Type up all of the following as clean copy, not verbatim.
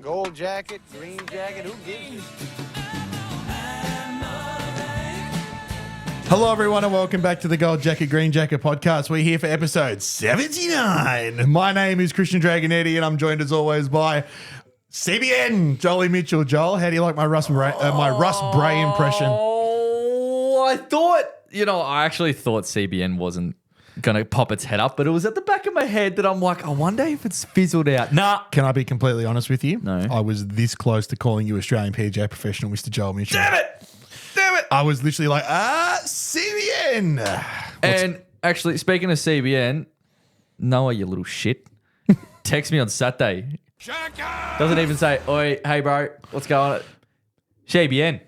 Gold jacket, green jacket, who gives you? Hello, everyone, and welcome back to the Gold Jacket, Green Jacket podcast. We're here for episode 79. My name is Christian Dragonetti, and I'm joined as always by CBN, Jolie Mitchell. Joel, how do you like my Russ Bray impression? Oh, I actually thought CBN wasn't going to pop its head up, but it was at the back of my head that I'm like, I wonder if it's fizzled out. Nah. Can I be completely honest with you? No. I was this close to calling you Australian PGA professional, Mr. Joel Mitchell. Damn it. I was literally like, CBN. And actually, speaking of CBN, Noah, you little shit, text me on Saturday. Doesn't even say, oi, hey, bro, what's going on? CBN.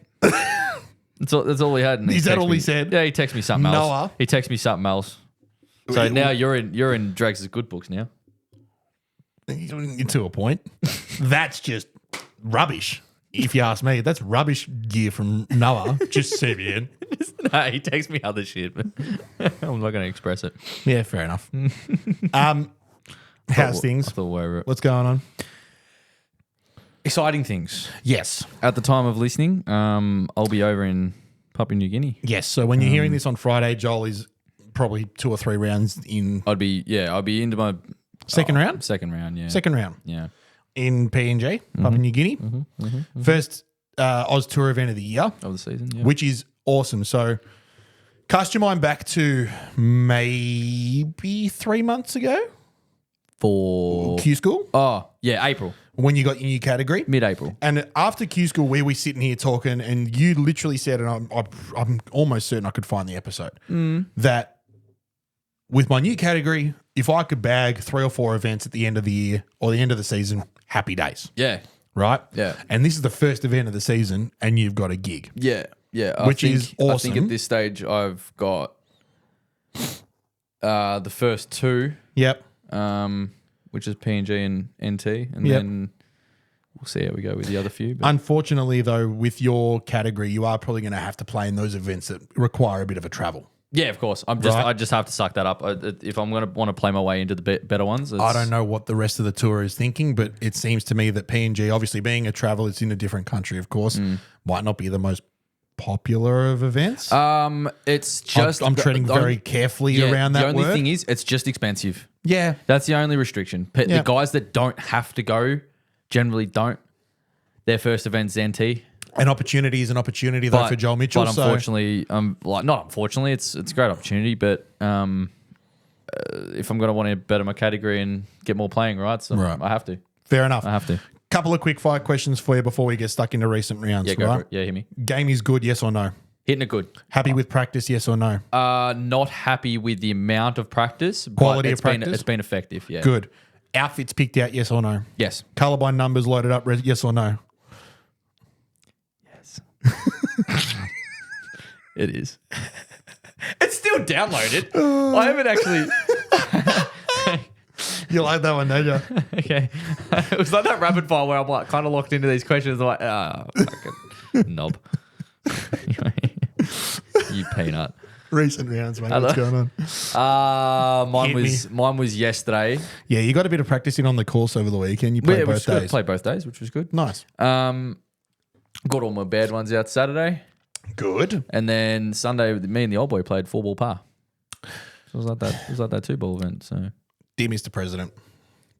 That's all he had. And Is that all he me, said? Yeah, he texted me something else. Noah? He texted me something else. So now you're in Drags' good books now. To a point. That's just rubbish. If you ask me, that's rubbish gear from Noah. Just CBN. No, he texts me other shit, but I'm not going to express it. Yeah, fair enough. How's things? I thought we were What's going on? exciting things. Yes. At the time of listening, I'll be over in Papua New Guinea. Yes. So when you're hearing this on Friday, Joel is probably 2 or 3 rounds in. I'll be into my Second round? Second round, yeah. Second round Yeah. in PNG, Papua New Guinea. First Oz Tour event of the year, Of the season, yeah. which is awesome. So cast your mind back to maybe 3 months ago, For Q School, April. when you got your new category. Mid-April. And after Q School, where we sitting here talking, and you literally said, and I'm almost certain I could find the episode, that with my new category, if I could bag 3 or 4 events at the end of the year or the end of the season, happy days, Yeah. right? Yeah. And this is the first event of the season, and you've got a gig. Yeah. Yeah. Which is I awesome. think at this stage I've got the first 2, Yep. which is PNG and NT, and Yep. then we'll see how we go with the other few. But Unfortunately, though, with your category, you are probably going to have to play in those events that require a bit of a travel. yeah, of course. Right. I just have to suck that up. If I'm going to want to play my way into the better ones, I don't know what the rest of the tour is thinking, but it seems to me that PNG, obviously being a travel, it's in a different country, of course, might not be the most popular of events. It's just I'm treading very carefully around that The only word. thing is, it's just expensive. Yeah. That's the only restriction. Yeah. The guys that don't have to go generally don't. Their first event's NT. An opportunity is an opportunity, though, for Joel Mitchell. But unfortunately, not unfortunately, it's a great opportunity. But if I'm going to want to better my category and get more playing rights, Right. I have to. Fair enough. I have to. Couple of quick fire questions for you before we get stuck into recent rounds. Yeah, go right? for it. Yeah, hear me. Game is good, yes or no? Hitting it good. Happy with practice, yes or no? Not happy with the amount of practice. But Quality of it's been- practice? It's been effective. Yeah. Good. Outfits picked out, yes or no? Yes. Colour by numbers loaded up, yes or no? Yes. It is. It's still downloaded. I haven't actually. You like that one, don't you? Okay. It was like that rapid fire where I'm like kind of locked into these questions. I'm like, fucking knob. You peanut. Recent rounds, mate. What's going on? Mine was yesterday. Yeah, you got a bit of practice in on the course over the weekend. You played Yeah, both days. Played both days, which was good. Nice. Got all my bad ones out Saturday. Good. And then Sunday, me and the old boy played 4-ball par. So it was like that. It was like that 2-ball event. So Dear Mr. President,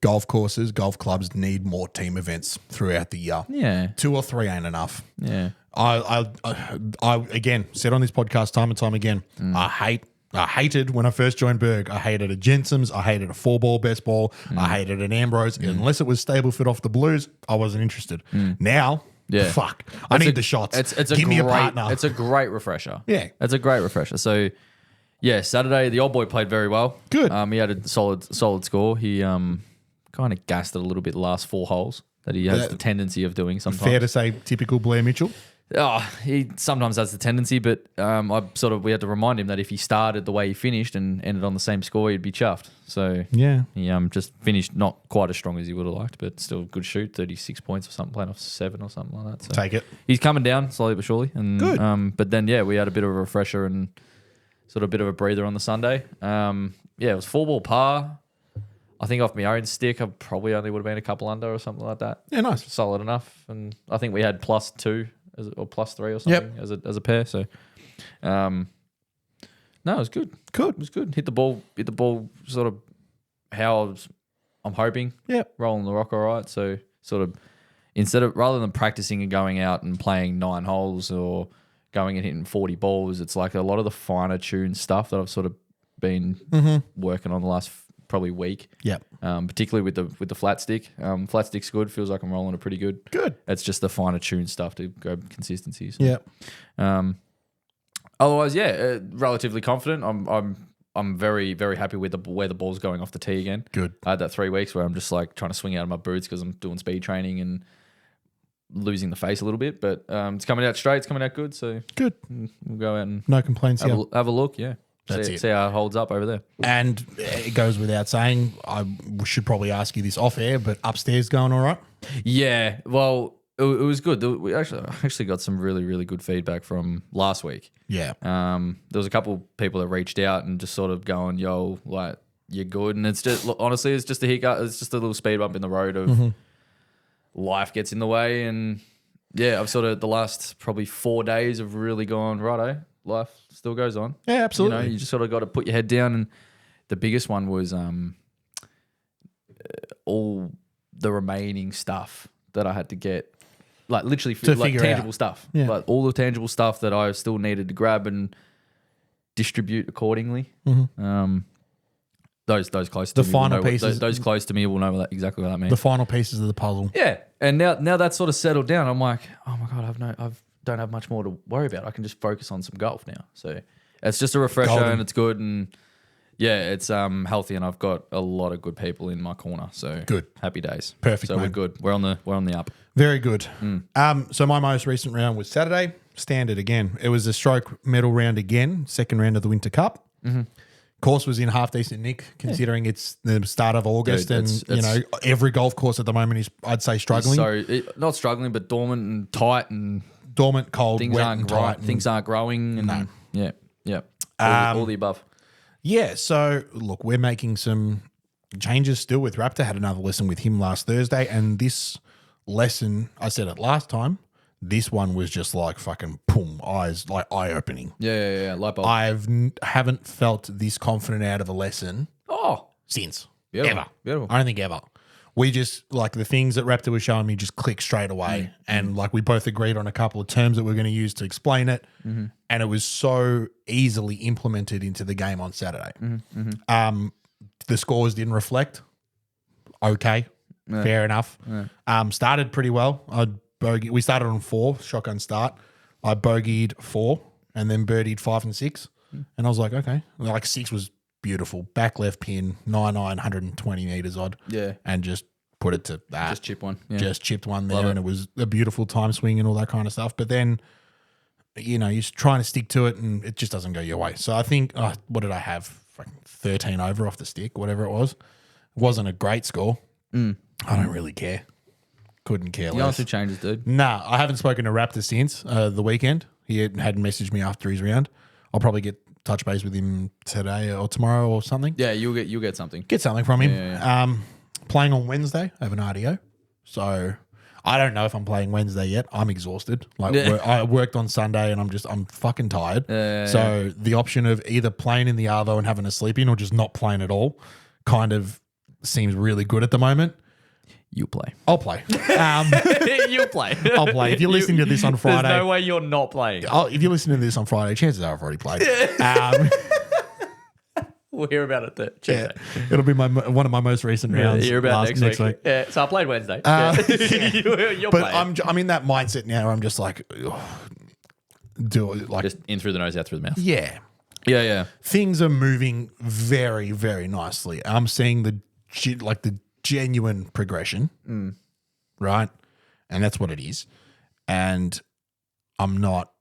golf courses, golf clubs need more team events throughout the year. yeah, 2 or 3 ain't enough. yeah. I again said on this podcast time and time again, I hated when I first joined Berg. I hated a Jensen's. I hated a 4-ball best ball. I hated an Ambrose. Unless it was Stableford off the Blues, I wasn't interested. Now, Yeah. fuck, I need the shots. Give me a partner. It's a great refresher. Yeah. It's a great refresher. So, yeah, Saturday the old boy played very well. Good. He had a solid score. He kind of gassed it a little bit the last 4 holes that he has the tendency of doing sometimes. Fair to say, typical Blair Mitchell. Oh, he sometimes has the tendency, but we had to remind him that if he started the way he finished and ended on the same score, he'd be chuffed. So Yeah. he just finished not quite as strong as he would have liked, but still a good shoot, 36 points or something, playing off 7 or something like that. So Take it. he's coming down slowly but surely. And, Good. But then, we had a bit of a refresher and sort of a bit of a breather on the Sunday. It was 4-ball par. I think off my own stick, I probably only would have been a couple under or something like that. Yeah, nice. Solid enough. And I think we had +2 or +3 or something as a pair. So, no, it was good. Good. It was good. Hit the ball sort of how I'm hoping. Yep. Rolling the rock all right. So sort of rather than practicing and going out and playing 9 holes or going and hitting 40 balls, it's like a lot of the finer tuned stuff that I've sort of been working on the last probably week. Yep. Particularly with the flat stick. Flat stick's good. Feels like I'm rolling it pretty good. Good. It's just the finer tuned stuff to go consistencies. Yep. Otherwise, relatively confident. I'm very, very happy with where the ball's going off the tee again. Good. I had that 3 weeks where I'm just like trying to swing out of my boots because I'm doing speed training and losing the face a little bit. But it's coming out straight. It's coming out good. So Good. we'll go out and No complaints here. have a look. Yeah. That's it. See how it holds up over there. And it goes without saying, I should probably ask you this off air, but upstairs going all right? Yeah. Well, it was good. We actually got some really, really good feedback from last week. Yeah. There was a couple people that reached out and just sort of going, "Yo, like you're good," and it's just honestly, it's just a hiccup. It's just a little speed bump in the road of life gets in the way, and yeah, I've sort of the last probably 4 days have really gone righto. Life still goes on. Yeah, absolutely. You just sort of got to put your head down, and the biggest one was all the remaining stuff that I had to get. Like literally To like figure tangible out. stuff. Yeah. Like all the tangible stuff that I still needed to grab and distribute accordingly. Those close to The me will final know what- pieces. those close to me will know exactly what that means. The final pieces of the puzzle. Yeah. And now that's sort of settled down. I'm like, oh my God, I don't have much more to worry about. I can just focus on some golf now. So it's just a refresher Golden. and it's good, and yeah, it's healthy, and I've got a lot of good people in my corner. So Good. Happy days. Perfect, So we're mate. good. We're on the up. Very good. So my most recent round was Saturday. Standard again. It was a stroke medal round again. Second round of the Winter Cup. Course was in half decent nick, considering it's the start of August, Dude, and it's- every golf course at the moment is, I'd say, struggling. So not struggling, but dormant and tight, and Dormant, cold, things wet, aren't and growing. tight. and- Things aren't growing. And No. Yeah. All the above. Yeah, so look, we're making some changes still with Raptor. Had another lesson with him last Thursday, and this lesson, I said it last time, this one was just like fucking boom, like eye opening. Yeah. Light bulb. Haven't felt this confident out of a lesson Oh, since. Beautiful. Ever. Beautiful. I don't think ever. We just, like, the things that Raptor was showing me just clicked straight away. And like we both agreed on a couple of terms that we're going to use to explain it. And it was so easily implemented into the game on Saturday. The scores didn't reflect. Okay. Fair enough. Started pretty well. We started on 4, shotgun start. I bogeyed 4 and then birdied 5 and 6. And I was like, okay. Like 6 was beautiful. Back left pin, 9 iron, 120 meters odd. Yeah. And just put it to that. Just chip one. Yeah. Just chipped one there, Love it. and it was a beautiful time swing and all that kind of stuff. But then, you're trying to stick to it, and it just doesn't go your way. So I think, what did I have? Fucking 13 over off the stick, whatever it was. It wasn't a great score. I don't really care. Couldn't care You less. honestly changes, dude. Nah, I haven't spoken to Raptor since the weekend. He hadn't messaged me after his round. I'll probably get touch base with him today or tomorrow or something. Yeah, you'll get something. Get something from him. Yeah. Playing on Wednesday, I have an RDO. So I don't know if I'm playing Wednesday yet. I'm exhausted. Like Yeah. I worked on Sunday and I'm fucking tired. So the option of either playing in the Arvo and having a sleep in or just not playing at all kind of seems really good at the moment. You play. I'll play. You play. I'll play. If you're listening to this on Friday, There's no way you're not playing. if you're listening to this on Friday, chances are I've already played. We'll hear about it there. Yeah, it'll be one of my most recent rounds. Hear about next week. Yeah, so I played Wednesday. You're But playing. I'm in that mindset now where I'm just like, ugh, do it like Just in through the nose, out through the mouth. yeah. Yeah. Things are moving very, very nicely. I'm seeing the genuine progression, right? And that's what it is. And I'm not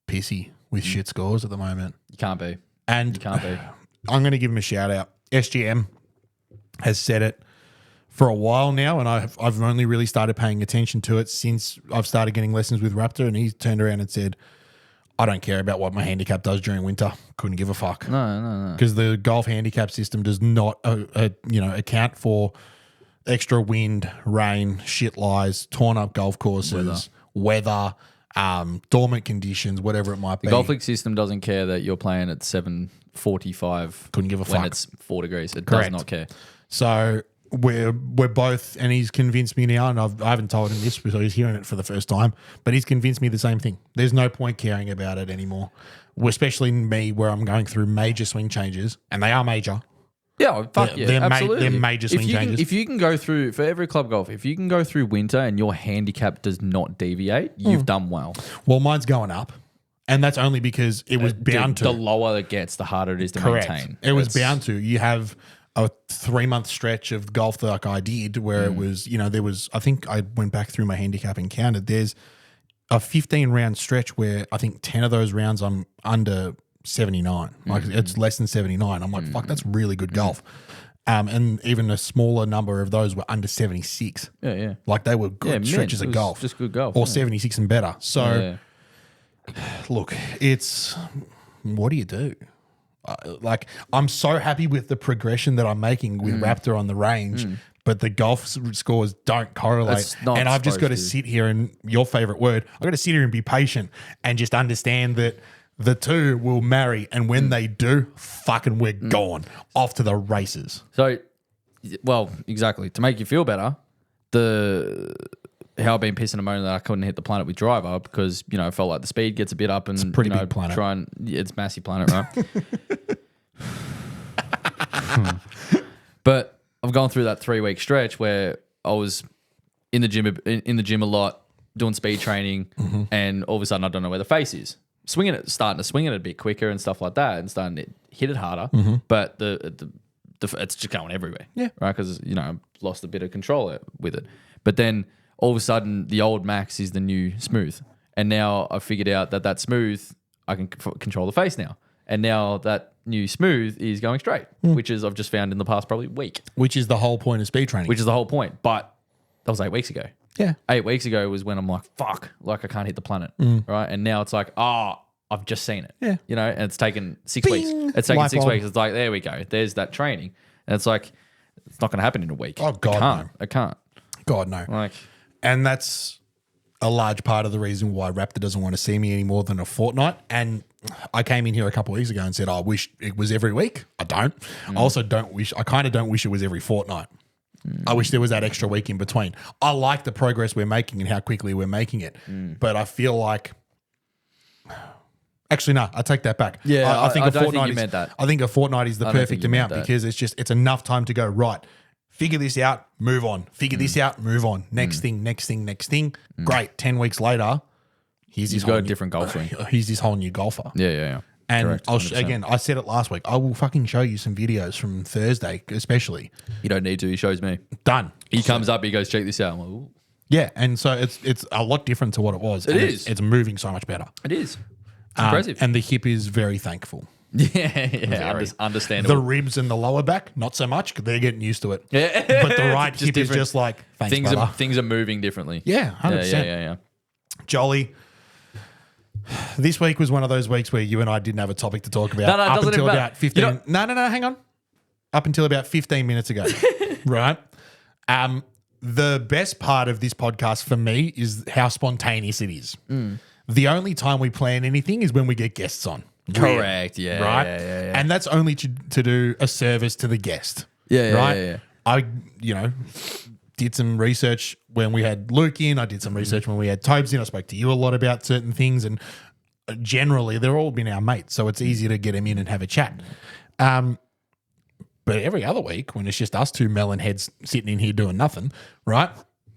pissy with shit scores at the moment. You can't be. And You can't be. I'm going to give him a shout out. SGM has said it for a while now, and I've only really started paying attention to it since I've started getting lessons with Raptor, and he's turned around and said, I don't care about what my handicap does during winter. Couldn't give a fuck. No. Because the golf handicap system does not, account for extra wind, rain, shit lies, torn up golf courses, weather, dormant conditions, whatever it might be. The Golf League system doesn't care that you're playing at 7:45. Couldn't give a when fuck. it's 4 degrees. It Correct. does not care. So we're both, and he's convinced me now, and I haven't told him this because he's hearing it for the first time, but he's convinced me the same thing. There's no point caring about it anymore, especially me where I'm going through major swing changes, and they are major. Yeah, fuck yeah, they're absolutely. they're major swing changes. If you can go through, for every club golf, if you can go through winter and your handicap does not deviate, you've done well. Well, mine's going up, and that's only because it was bound to. The lower it gets, the harder it is to Correct. maintain. It was bound to. You have a 3-month stretch of golf that like I did where it was, there was, I think I went back through my handicap and counted. There's a 15 round stretch where I think 10 of those rounds I'm under 79. Like it's less than 79. I'm like, fuck, that's really good golf. And even a smaller number of those were under 76. Yeah. Like they were good Yeah, stretches it of was golf. just good golf, Or yeah. 76 and better. So look, what do you do? I'm so happy with the progression that I'm making with Raptor on the range, but the golf scores don't correlate. That's not And I've just got to supposed to. sit here and your favorite word, I've got to sit here and be patient and just understand that the two will marry. And when they do, fucking we're gone off to the races. So, well, exactly. To make you feel better, how I've been pissing and moaning that I couldn't hit the planet with driver because, I felt like the speed gets a bit up and it's a pretty big planet. It's massive planet, right? But I've gone through that 3-week stretch where I was in the gym a lot, doing speed training, and all of a sudden I don't know where the face is. Starting to swing it a bit quicker and stuff like that, and starting to hit it harder. But it's just going everywhere. Yeah. Right. Because I've lost a bit of control with it. But then all of a sudden, the old Max is the new smooth, and now I've figured out that smooth I can control the face now, and now that new smooth is going straight, which is I've just found in the past probably week, Which is the whole point of speed training. which is the whole point. But that was 8 weeks ago. yeah. 8 weeks ago was when I'm like, fuck, like I can't hit the planet, right? And now it's like, I've just seen it, Yeah. and it's taken 6 weeks. It's taken Light 6 bulb. weeks. It's like, there we go. There's that training, and it's like, it's not going to happen in a week. Oh, God, I can't. God, no. Like, And that's a large part of the reason why Raptor doesn't want to see me any more than a fortnight. And I came in here a couple of weeks ago and said, I wish it was every week. I don't. I also I kind of don't wish it was every fortnight. I wish there was that extra week in between. I like the progress we're making and how quickly we're making it. But I feel like, actually, no, I take that back. Yeah, I think I a don't think fortnight you meant that. I think a fortnight is the I don't perfect think you meant amount that. because it's enough time to go, right, figure this out, move on. Figure this out, move on. Next thing. Great. 10 weeks later, he's He's got a different golf swing. He's this whole new golfer. Yeah. And Correct, I'll 100%. again, I said it last week. I will fucking show you some videos from Thursday, especially. You don't need to. He shows me. Done. He comes up. He goes, check this out. I'm like, ooh. Yeah, and so it's a lot different to what it was. It and is. It's moving so much better. It is. It's impressive. And the hip is very thankful. yeah. Understandable. The ribs and the lower back, not so much. 'Cause they're getting used to it. Yeah. But the right Just hip is different. just like, thanks, things brother. are moving differently. Yeah, 100%. Yeah. Jolly. This week was one of those weeks where you and I didn't have a topic to talk about. No, it up doesn't until even about matter. 15. You know- No, hang on. Up until about 15 minutes ago. Right? The best part of this podcast for me is how spontaneous it is. The only time we plan anything is when we get guests on. Correct. Yeah. Right? Yeah. And that's only to do a service to the guest. Yeah, Right? yeah. I, did some research when we had Luke in. I did some research when we had Tobes in. I spoke to you a lot about certain things, and generally they're all been our mates, so it's easy to get them in and have a chat. But every other week, when it's just us two melon heads sitting in here doing nothing, right?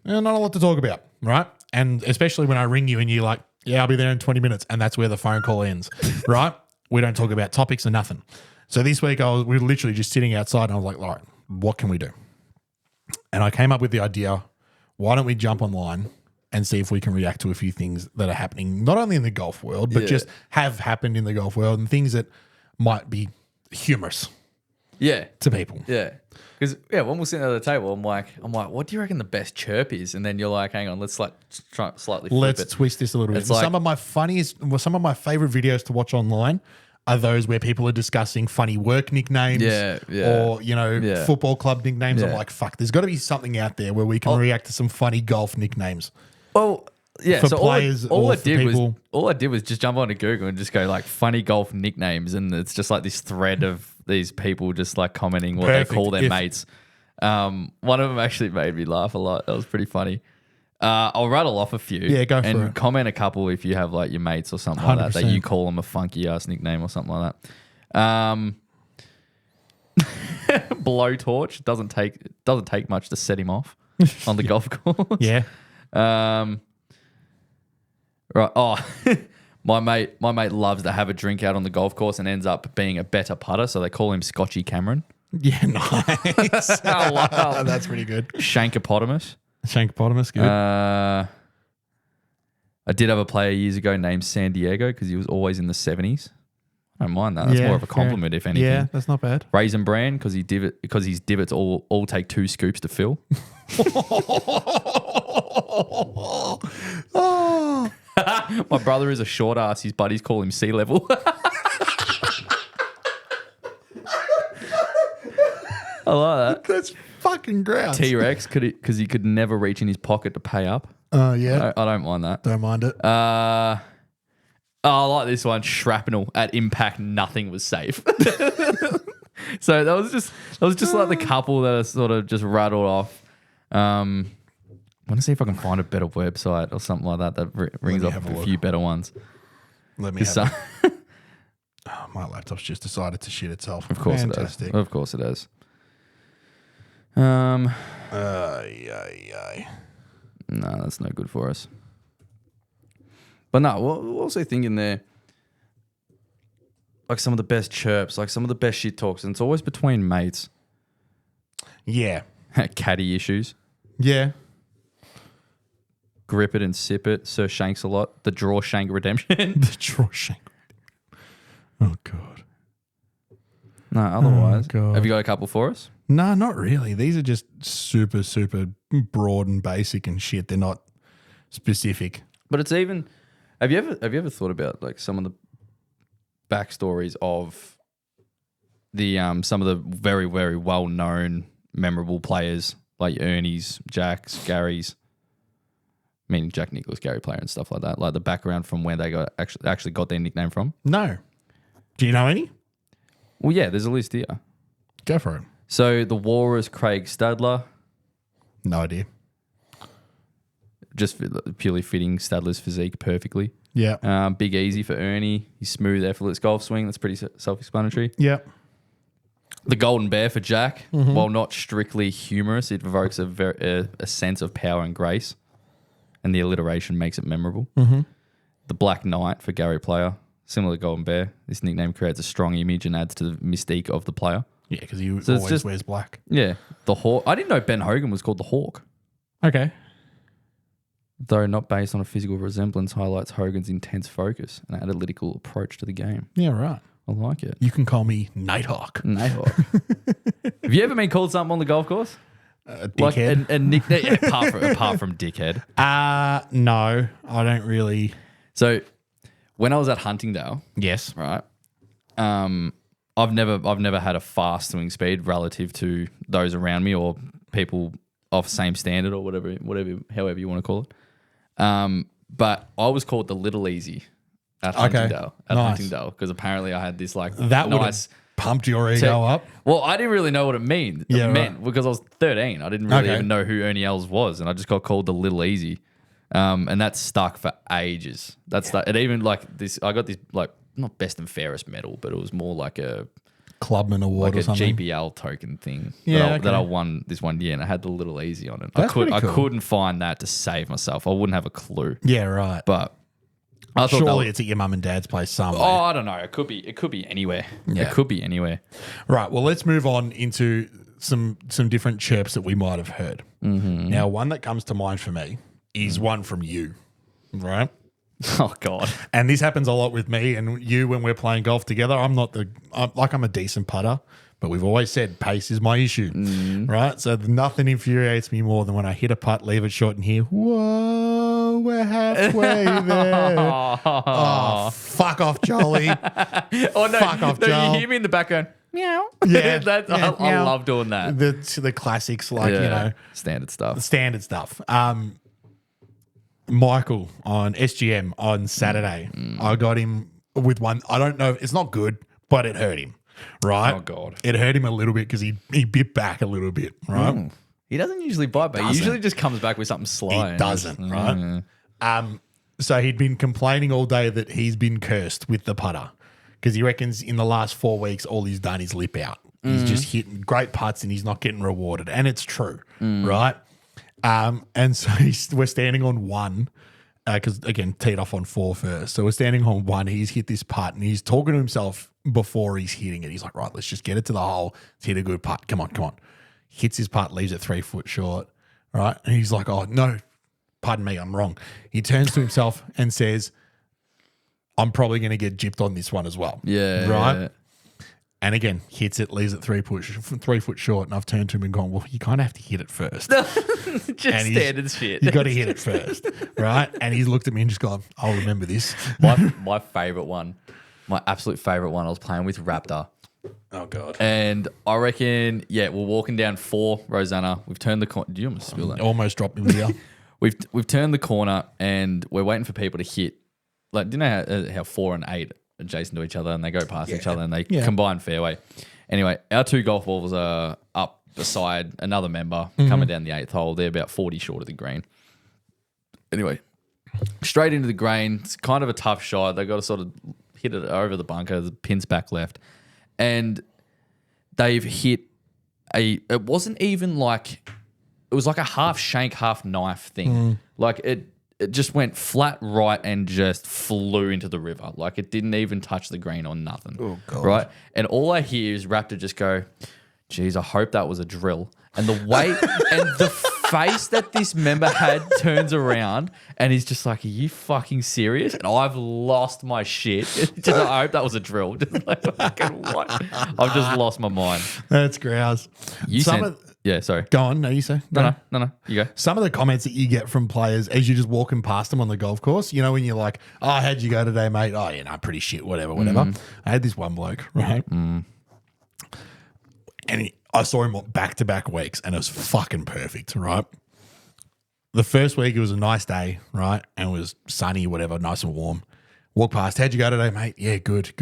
Not a lot to talk about, right? And especially when I ring you and you're like, yeah, I'll be there in 20 minutes, and that's where the phone call ends, right? We don't talk about topics or nothing. So this week we were literally just sitting outside, and I was like, all right, what can we do? And I came up with the idea, why don't we jump online and see if we can react to a few things that are happening, not only in the golf world, but just have happened in the golf world and things that might be humorous. Yeah. to people. Yeah. Because when we're sitting at the table, I'm like, what do you reckon the best chirp is? And then you're like, hang on, let's try slightly flip Let's it. twist this a little bit. It's like- some of my favorite videos to watch online are those where people are discussing funny work nicknames, Yeah. or football club nicknames. I'm Yeah. like, fuck, there's got to be something out there where we can react to some funny golf nicknames. Well, yeah. For So players all or I for did people. was just jump onto Google and just go like funny golf nicknames, and it's just like this thread of these people just like commenting what Perfect. they call their If- mates. One of them actually made me laugh a lot. That was pretty funny. I'll rattle off a few. Yeah, go for and it. comment a couple if you have like your mates or something like that 100%. you call them a funky ass nickname or something like that. Blowtorch doesn't take much to set him off on the golf course. Yeah. Right. Oh, my mate loves to have a drink out on the golf course and ends up being a better putter, so they call him Scotchy Cameron. Yeah, nice. Oh, wow. That's pretty good. Shankopotamus. Shankopotamus, good. I did have a player years ago named San Diego because he was always in the 70s. I don't mind that. That's Yeah, more of a compliment, if anything. Yeah, that's not bad. Raisin Bran because his divots all take 2 scoops to fill. Oh, My brother is a short ass. His buddies call him sea level. I like that. that's fucking grouse. T-Rex because he could never reach in his pocket to pay up. Yeah, I don't mind that. don't mind it. I like this one. Shrapnel at impact, nothing was safe. So that was just like the couple that I sort of just rattled off. I want to see if I can find a better website or something like that rings me off have a a look. few better ones. Let me have So, my laptop's just decided to shit itself. of course Fantastic. it does. Of course it does. Yeah. No, that's no good for us. But no, we're also thinking there, like some of the best chirps, like some of the best shit talks, and it's always between mates. Yeah. Caddy issues. Yeah. Grip it and sip it. Sir Shanks a lot. The draw shank redemption. The Shawshank. Oh, God. No, otherwise. God. Have you got a couple for us? No, not really. These are just super, super broad and basic and shit. They're not specific. But it's even. Have you ever thought about like some of the backstories of the some of the very, very well known memorable players like Ernie's, Jack's, Gary's, meaning Jack Nicklaus, Gary Player and stuff like that. Like the background from where they got actually got their nickname from. No. Do you know any? Well, yeah, there's a list here. Go for it. So the Walrus, Craig Stadler, No idea. just purely fitting Stadler's physique perfectly. Yeah. Big Easy for Ernie, his smooth, effortless golf swing. That's pretty self-explanatory. Yeah. The Golden Bear for Jack, while not strictly humorous, it evokes a sense of power and grace, and the alliteration makes it memorable. The Black Knight for Gary Player, similar to Golden Bear. This nickname creates a strong image and adds to the mystique of the player. Yeah, because he it's always just- wears black. Yeah, the Hawk. I didn't know Ben Hogan was called the Hawk. Okay. Though not based on a physical resemblance, highlights Hogan's intense focus and analytical approach to the game. Yeah, right. I like it. You can call me Nighthawk. Nighthawk. Have you ever been called something on the golf course? Like Dickhead. a nickname, yeah, apart from dickhead. No, I don't really. So when I was at Huntingdale, Yes. right, I've never had a fast swing speed relative to those around me or people of same standard or whatever, however you want to call it. But I was called the Little Easy at Huntingdale. Nice. Because apparently I had this like That would nice. have pumped your ego up. Well, I didn't really know what it meant. Yeah, meant because I was 13. I didn't really Okay. even know who Ernie Els was, and I just got called the Little Easy, and that stuck for ages. It even like this. I got this like not best and fairest medal, but it was more like a Clubman Award like or a something. GPL token thing Yeah, that I okay. won this one year, and I had the Little Easy on it. That's pretty I cool. couldn't find that to save myself. I wouldn't have a clue, Yeah, right. but I thought that Surely was, it's at your mum and dad's place somewhere. oh, I don't know. It could be anywhere. Yeah. It could be anywhere. Right. Well, let's move on into some different chirps that we might have heard. Now, one that comes to mind for me is one from you, right? Oh God. And this happens a lot with me and you when we're playing golf together. I'm a decent putter, but we've always said pace is my issue, right? So nothing infuriates me more than when I hit a putt, leave it short, and hear, whoa, we're halfway there. Oh, fuck off, Jolly. Oh, no. Fuck off, no, Joel. you hear me in the background. Meow. Yeah, I love doing that. The classics, like, you know, standard stuff. the standard stuff. Michael on SGM on Saturday, I got him with one. I don't know. It's not good, but it hurt him, right? Oh, God. It hurt him a little bit because he bit back a little bit, right? He doesn't usually bite back. He usually just comes back with something sly. He doesn't, right? So he'd been complaining all day that he's been cursed with the putter because he reckons in the last 4 weeks, all he's done is lip out. He's just hitting great putts and he's not getting rewarded. And it's true, right? And so we're standing on one because, again, teed off on 4 first. So we're standing on one. He's hit this putt and he's talking to himself before he's hitting it. He's like, right, let's just get it to the hole. Let's hit a good putt. Come on. Hits his putt, leaves it 3 foot short, right? And he's like, oh, no, pardon me, I'm wrong. He turns to himself and says, I'm probably going to get gypped on this one as well. Yeah. Right? And again, hits it, leaves it 3 foot short. And I've turned to him and gone, well, you kind of have to hit it first. Just And standard shit. You got to hit it first, right? And he's looked at me and just gone, I'll remember this. My favorite one, my absolute favorite one, I was playing with Raptor. Oh, God. And I reckon, we're walking down 4, Rosanna. We've turned the corner. Do you almost spill that? Almost dropped me with you. We've turned the corner and we're waiting for people to hit. Like, do you know how 4 and 8 adjacent to each other and they go past each other and they combine fairway? Anyway, our 2 golf balls are up beside another member coming down the 8th hole. They're about 40 short of the green. Anyway, straight into the green. It's kind of a tough shot. They got to sort of hit it over the bunker. The pin's back left. And they've hit it wasn't even like, it was like a half shank, half knife thing. Like it just went flat right and just flew into the river. Like it didn't even touch the green or nothing. Oh, God. Right? And all I hear is Raptor just go, geez, I hope that was a drill. And the way and the face that this member had turns around and he's just like, are you fucking serious? And I've lost my shit. Just, I hope that was a drill. Just like, fucking what? I've just lost my mind. That's grouse. Sorry. Go on. No, you say. No, you go. Some of the comments that you get from players as you're just walking past them on the golf course, you know, when you're like, oh, how'd you go today, mate? Oh, you know, pretty shit, whatever. I had this one bloke, right? And I saw him back-to-back weeks and it was fucking perfect, right? The first week, it was a nice day, right? And it was sunny, whatever, nice and warm. Walk past, how'd you go today, mate? Yeah, good.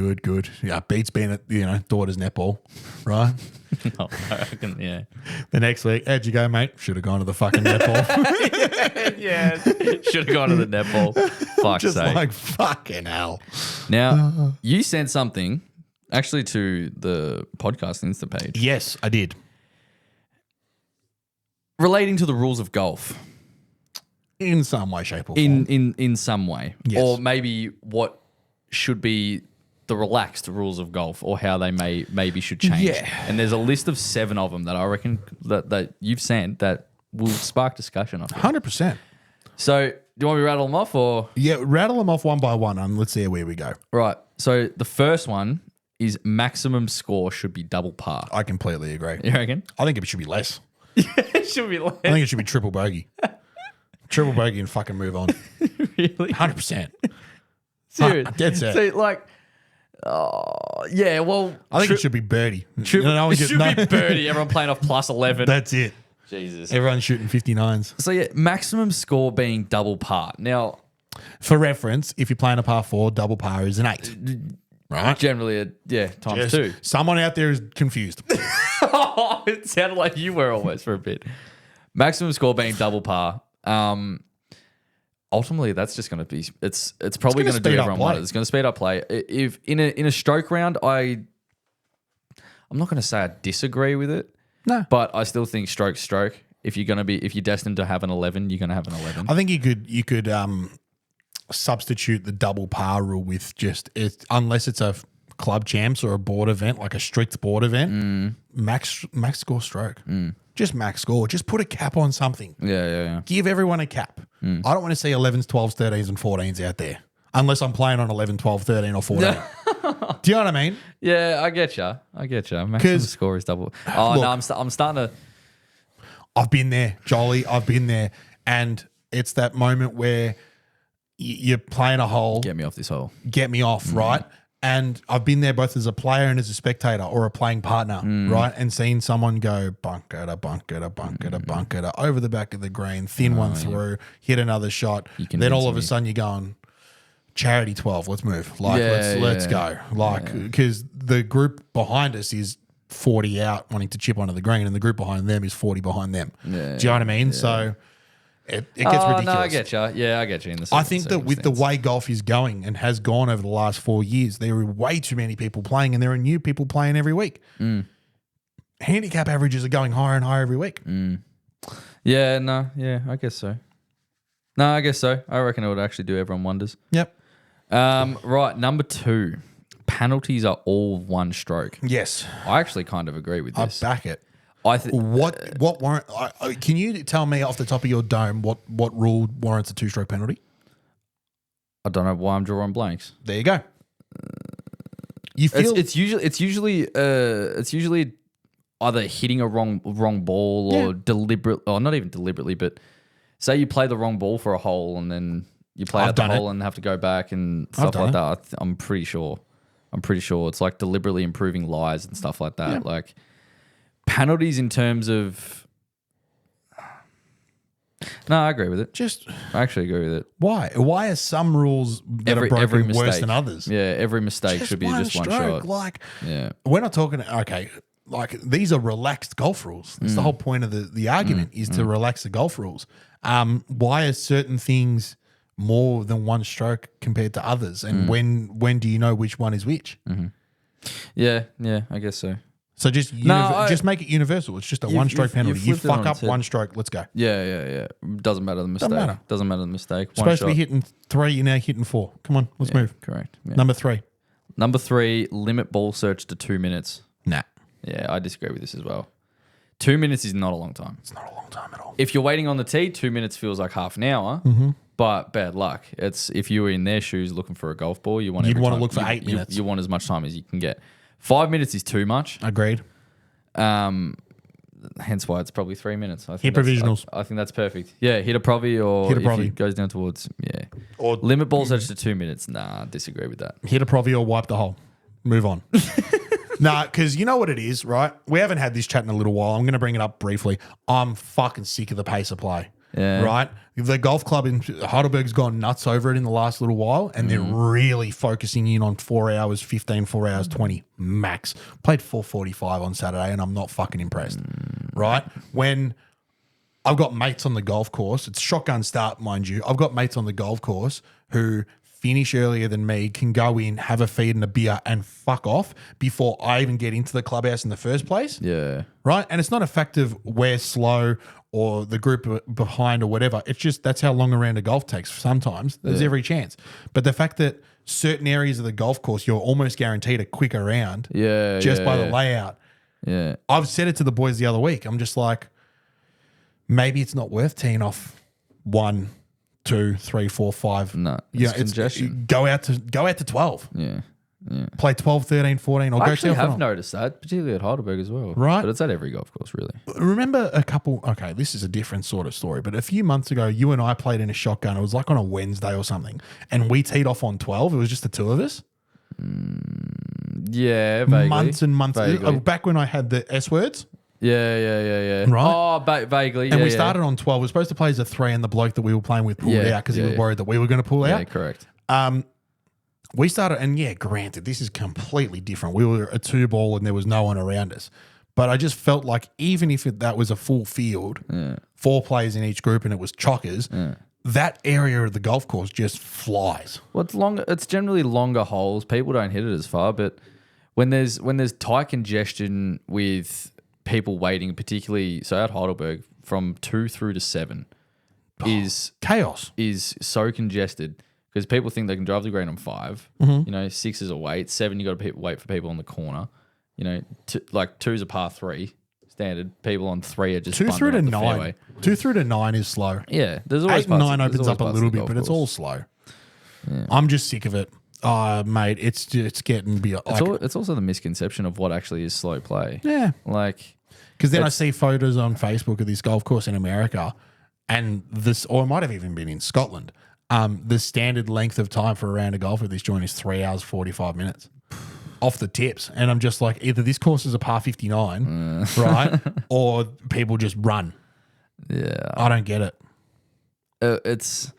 Yeah, beats being at, daughter's netball, right? Yeah. The next week, how'd you go, mate? Should have gone to the fucking netball. Should have gone to the netball. Fuck's Just sake. like, fucking hell. Now, you sent something actually to the podcast Insta page. Yes, I did. Relating to the rules of golf. In some way, shape, or form. In some way. Yes. Or maybe what should be the relaxed rules of golf or how they maybe should change. Yeah. And there's a list of 7 of them that I reckon that you've sent that will spark discussion. 100%. So do you want me to rattle them off or? Yeah, rattle them off one by one and let's see where we go. Right. So the first one is maximum score should be double par. I completely agree. You reckon? I think it should be less. It should be less. I think it should be triple bogey. Triple bogey and fucking move on. Really? 100%. Serious. Dead set. So like, yeah, well. I think it should be birdie. It should be birdie. Everyone playing off plus 11. That's it. Jesus. Everyone's shooting 59s. So yeah, maximum score being double par. Now, for reference, if you're playing a par 4, double par is an 8. Right? Generally, times 2. Someone out there is confused. It sounded like you were almost for a bit. Maximum score being double par. Ultimately, that's just going to be. It's probably going to do everyone one. It's going to speed up play. If in a stroke round, I'm not going to say I disagree with it. No, but I still think stroke. If you're destined to have an 11, you're going to have an 11. I think you could substitute the double par rule with just unless it's a club champs or a board event, like a strict board event, max score stroke. Just max score. Just put a cap on something. Yeah. Give everyone a cap. I don't want to see 11s, 12s, 13s, and 14s out there. Unless I'm playing on 11, 12, 13, or 14. Do you know what I mean? Yeah, I get you. Maximum 'Cause- score is double. Oh Look, no, I'm starting to. I've been there, Jolie. I've been there. And it's that moment where you're playing a hole, Get me off this hole. get me off, right? And I've been there both as a player and as a spectator or a playing partner, right? And seen someone go bunker to bunker to bunker to bunker to over the back of the green, thin one through, hit another shot. can Then all rinse of a me. sudden you're going, charity 12, let's move. Like, Yeah, let's yeah. go. Like, because the group behind us is 40 out wanting to chip onto the green and the group behind them is 40 behind them. Do you know what I mean? So it gets ridiculous. No, I get you. Yeah, I get you. In the I think that with the way golf is going and has gone over the last 4 years, there are way too many people playing and there are new people playing every week. Handicap averages are going higher and higher every week. Yeah, no, yeah, I guess so. No, I guess so. I reckon it would actually do everyone wonders. Yep. Right, number 2. Penalties are all one stroke. Yes. I actually kind of agree with I this. back it. What What warrant? Can you tell me off the top of your dome what rule warrants a 2-stroke penalty? I don't know why I'm drawing blanks. There you go. You feel It's usually either hitting a wrong ball or deliberate, or not even deliberately, but say you play the wrong ball for a hole and then you play I've out the done it. hole and have to go back and stuff done like that. I'm pretty sure it's like deliberately improving lies and stuff like that. Like penalties in terms of. No, I agree with it. I actually agree with it. why? Why are some rules that are broken worse than others? Yeah, every mistake should be just one shot. Like, Yeah. we're not talking. Okay, like these are relaxed golf rules. That's the whole point of the argument is to relax the golf rules. Why are certain things more than one stroke compared to others, and when do you know which one is which? Yeah, I guess so. So just just make it universal. It's just a one stroke you've penalty. You flipped it fuck on up its head. one stroke. Let's go. Yeah. Doesn't matter the mistake. matter. Doesn't matter the mistake. One Supposed to be shot. hitting 3, you're now hitting 4. Come on, let's move. Correct. Yeah. Number 3. Number 3, limit ball search to 2 minutes. Nah, Yeah, I disagree with this as well. 2 minutes is not a long time. it's not a long time at all. If you're waiting on the tee, 2 minutes feels like half an hour. But bad luck. It's if you were in their shoes looking for a golf ball, You'd every wanna time- look for you- 8 you- minutes. You want as much time as you can get. 5 minutes is too much. Agreed. Hence why it's probably 3 minutes. I Hit think that's- provisionals. I think that's perfect. Yeah, hit a provi or Hit a if provi. it goes down towards Or limit ball search to 2 minutes. Nah, disagree with that. hit a provi or wipe the hole. Move on. Nah, because you know what it is, right? We haven't had this chat in a little while. I'm going to bring it up briefly. I'm fucking sick of the pace of play. Yeah. Right? The golf club in Heidelberg's gone nuts over it in the last little while, and they're really focusing in on 4 hours 15, 4 hours 20 max. Played 4:45 on Saturday, and I'm not fucking impressed. Right? When I've got mates on the golf course, it's shotgun start, mind you. I've got mates on the golf course who finish earlier than me, can go in, have a feed and a beer, and fuck off before I even get into the clubhouse in the first place. Yeah. Right? And it's not a fact of we're slow or the group behind or whatever. It's just that's how long a round of golf takes sometimes. There's every chance. But the fact that certain areas of the golf course, you're almost guaranteed a quicker round Yeah. just by the yeah. layout. Yeah. I've said it to the boys the other week. I'm just like, maybe it's not worth teeing off 1, 2, 3, 4, 5. No, Yeah, it's congestion. go out to 12. Yeah. Play 12, 13, 14, or I go actually 12 have on. noticed that, particularly at Heidelberg as well. Right. But it's at every golf course, really. Remember okay, this is a different sort of story, but a few months ago, you and I played in a shotgun. It was like on a Wednesday or something, and we teed off on 12. It was just the two of us. Yeah, vaguely. Months and months. Vaguely. Back when I had the S words, Yeah. Right. Oh, vaguely. and yeah, we yeah. started on 12. We were supposed to play as a 3, and the bloke that we were playing with pulled Yeah, out because he yeah, was yeah. worried that we were going to pull Yeah, out. correct. We started, and yeah, granted, this is completely different. We were a 2-ball and there was no one around us. But I just felt like even if that was a full field, 4 players in each group and it was chockers, that area of the golf course just flies. Well, it's longer. It's generally longer holes. People don't hit it as far, but when there's tight congestion with people waiting, particularly so at Heidelberg from 2 through to 7 is Chaos. so congested because people think they can drive the green on 5. Mm-hmm. You know, 6 is a wait. 7 you got to wait for people on the corner. You know, like 2's a par 3 standard. People on 3 are just 2 through to bundling 9. up the fairway. 2 through to 9 is slow. Yeah, there's always 8 and parts 9 there's opens always up a parts of little the bit, golf but it's course. all slow. I'm just sick of it. Mate, it's getting beyond. It's also the misconception of what actually is slow play. Yeah. Like, Because then I see photos on Facebook of this golf course in America, and this, or it might have even been in Scotland. The standard length of time for a round of golf at this joint is 3 hours 45 minutes. Off the tips, and I'm just like, either this course is a par 59, right, or people just run. yeah, I don't get it. it's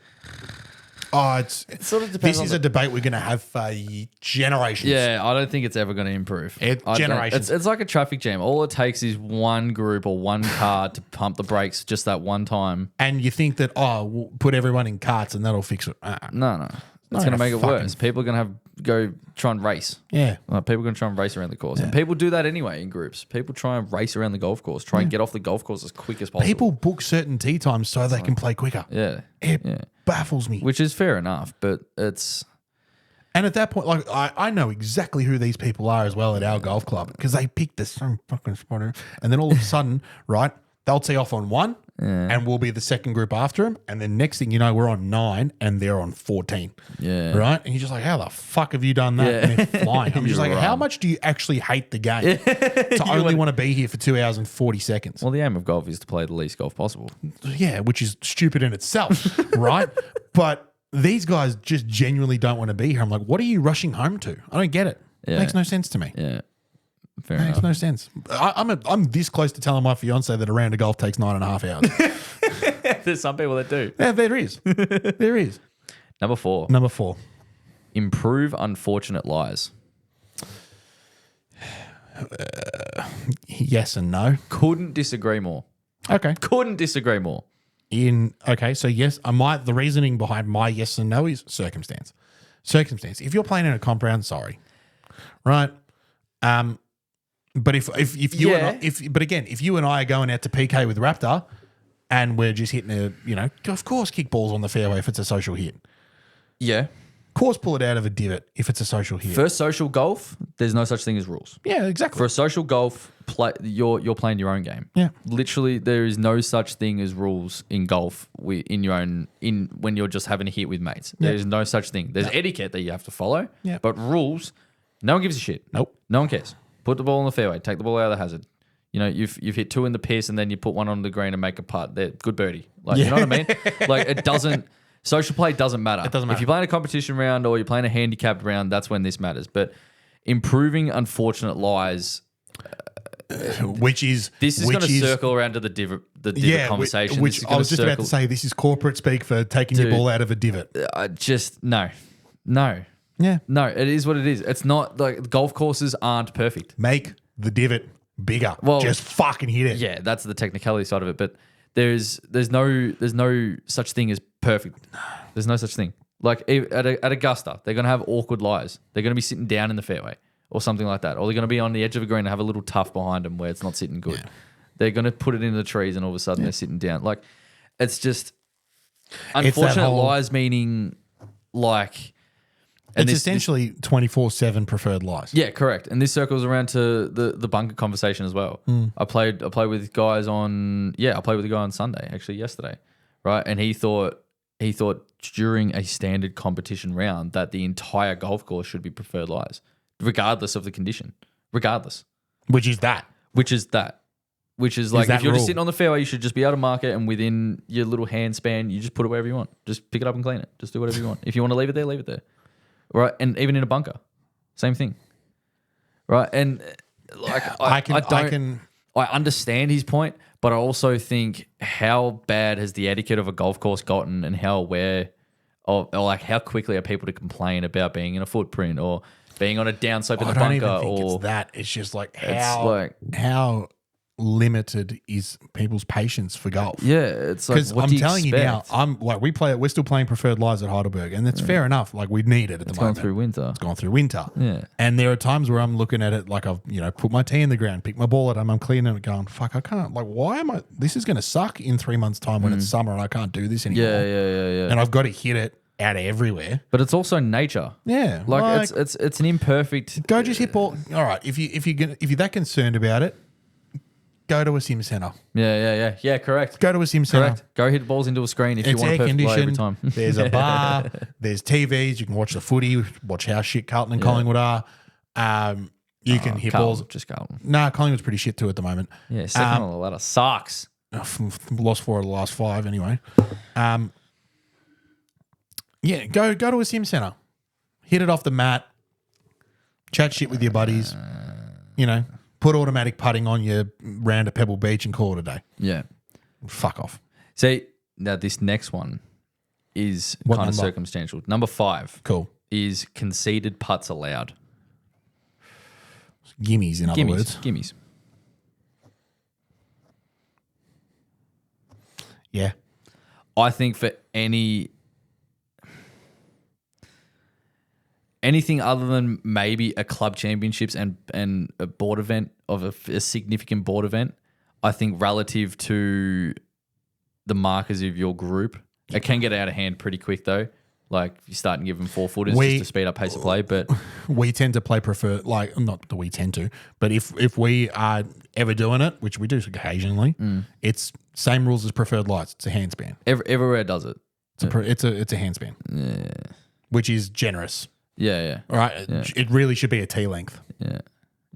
It sort of depends This on is the- a debate we're going to have for generations. yeah. I don't think it's ever going to improve. I don't- Generations. It's like a traffic jam. All it takes is one group or one car to pump the brakes just that one time. And you think that we'll put everyone in carts and that'll fix it? No, it's going gonna to make it fucking- worse. People are going to have go try and race. Yeah. People are going to try and race around the course, and people do that anyway in groups. People try and race around the golf course, try and get off the golf course as quick as possible. People book certain tee times so they can play quicker. yeah, It baffles me. which is fair enough, but it's And at that point, like I know exactly who these people are as well at our golf club because they picked the same fucking spotter. And then all of a sudden, right, they'll tee off on 1 and we'll be the second group after them. And then next thing you know, we're on 9 and they're on 14. yeah, Right? And you're just like, how the fuck have you done that? Yeah. And they're flying. I'm just You're like, right. how much do you actually hate the game to only want to be here for 2 hours and 40 seconds? Well, the aim of golf is to play the least golf possible. Yeah, which is stupid in itself, right? But these guys just genuinely don't want to be here. I'm like, what are you rushing home to? I don't get it. It Yeah. makes no sense to me. Yeah, fair It makes enough. no sense. I'm this close to telling my fiance that a round of golf takes 9.5 hours. There's some people that do. Yeah, there is. There is. Number 4, Number 4. improve unfortunate lies. Yes and no. Couldn't disagree more. Okay. Couldn't disagree more. So yes, the reasoning behind my yes and no is circumstance. Circumstance. If you're playing in a comp round, sorry, right? But if you Yeah. and if you and I are going out to PK with Raptor, and we're just hitting of course kick balls on the fairway if it's a social hit. Yeah. Of course, pull it out of a divot if it's a social hit. For social golf, there's no such thing as rules. Yeah, exactly. For a social golf, you're playing your own game. Yeah. Literally, there is no such thing as rules in golf when you're just having a hit with mates. There is no such thing. There's etiquette that you have to follow. Yeah. But rules, no one gives a shit. Nope. No one cares. Put the ball on the fairway. Take the ball out of the hazard. You know, you've hit 2 in the piss and then you put 1 on the green and make a putt. They're good birdie. Like, you know what I mean? Like, it doesn't. Social play doesn't matter. It doesn't matter. If you're playing a competition round or you're playing a handicap round, that's when this matters. But improving unfortunate lies. Which is This is going to circle around to the divot conversation. Which I was just about to say. This is corporate speak for taking your Dude. ball out of a divot. No. Yeah. No, it is what it is. It's not like golf courses aren't perfect. Make the divot bigger. Well, just fucking hit it. Yeah, that's the technicality side of it. But there's no such thing as perfect. There's no such thing. Like at Augusta, they're gonna have awkward lies. They're gonna be sitting down in the fairway or something like that, or they're gonna be on the edge of a green and have a little tuff behind them where it's not sitting good. Yeah. They're gonna put it in the trees and all of a sudden they're sitting down. Like it's just unfortunate lies, meaning like. And it's essentially 24/7 preferred lies. Yeah, correct. And this circles around to the bunker conversation as well. I played with guys on I played with a guy on Sunday, actually yesterday, right? And he thought during a standard competition round that the entire golf course should be preferred lies, regardless of the condition. Regardless. Which is that. Which is like that if you're just rule. sitting on the fairway, you should just be able to mark it, and within your little hand span, you just put it wherever you want. Just pick it up and clean it. Just do whatever you want. If you want to leave it there, leave it there. Right, and even in a bunker, same thing. Right, and like I understand his point, but I also think how bad has the etiquette of a golf course gotten, and how aware of, or like how quickly are people to complain about being in a footprint or being on a downslope in the I don't bunker, even think or it's that. It's just like it's how limited is people's patience for golf. yeah, it's like Because what I'm do you telling you now, expect? we're still playing preferred lies at Heidelberg, and that's fair enough. Like we need it at the It's gone moment. through winter. It's gone through winter. Yeah. And there are times where I'm looking at it like I've, put my tee in the ground, pick my ball at them, I'm cleaning it, going, fuck, I can't. Like, why am I? This is going to suck in 3 months' time when it's summer and I can't do this anymore. Yeah. And I've got to hit it out of everywhere. But it's also nature. Yeah. Like it's an imperfect. Go just hit ball. All right. If you're that concerned about it, go to a sim center. Yeah, correct. Go to a sim center. Correct. Go hit balls into a screen if you It's want air a perfect play every conditioned. time. There's a bar. There's TVs. You can watch the footy. Watch how shit Carlton and Collingwood are. You can hit balls. Just Carlton. Nah, Collingwood's pretty shit too at the moment. Yeah, second on the ladder sucks. Lost 4 of the last 5 anyway. Yeah, go to a sim center. Hit it off the mat. Chat shit with your buddies. Put automatic putting on your round at Pebble Beach and call it a day. Yeah. Fuck off. See, now this next one is What kind of number? circumstantial. Number 5 Cool. is conceded putts allowed. Gimmies, in other words. Gimmies. Yeah. I think for anything other than maybe a club championships and a board event of a significant board event, I think relative to the markers of your group, it can get out of hand pretty quick though. Like you start and give them 4-footers just to speed up pace of play, but We tend to play not that we tend to, but if we are ever doing it, which we do occasionally, it's same rules as preferred lights. It's a handspan. everywhere does it. It's a handspan. Yeah. Which is generous. Yeah. All right. It really should be a T length. Yeah.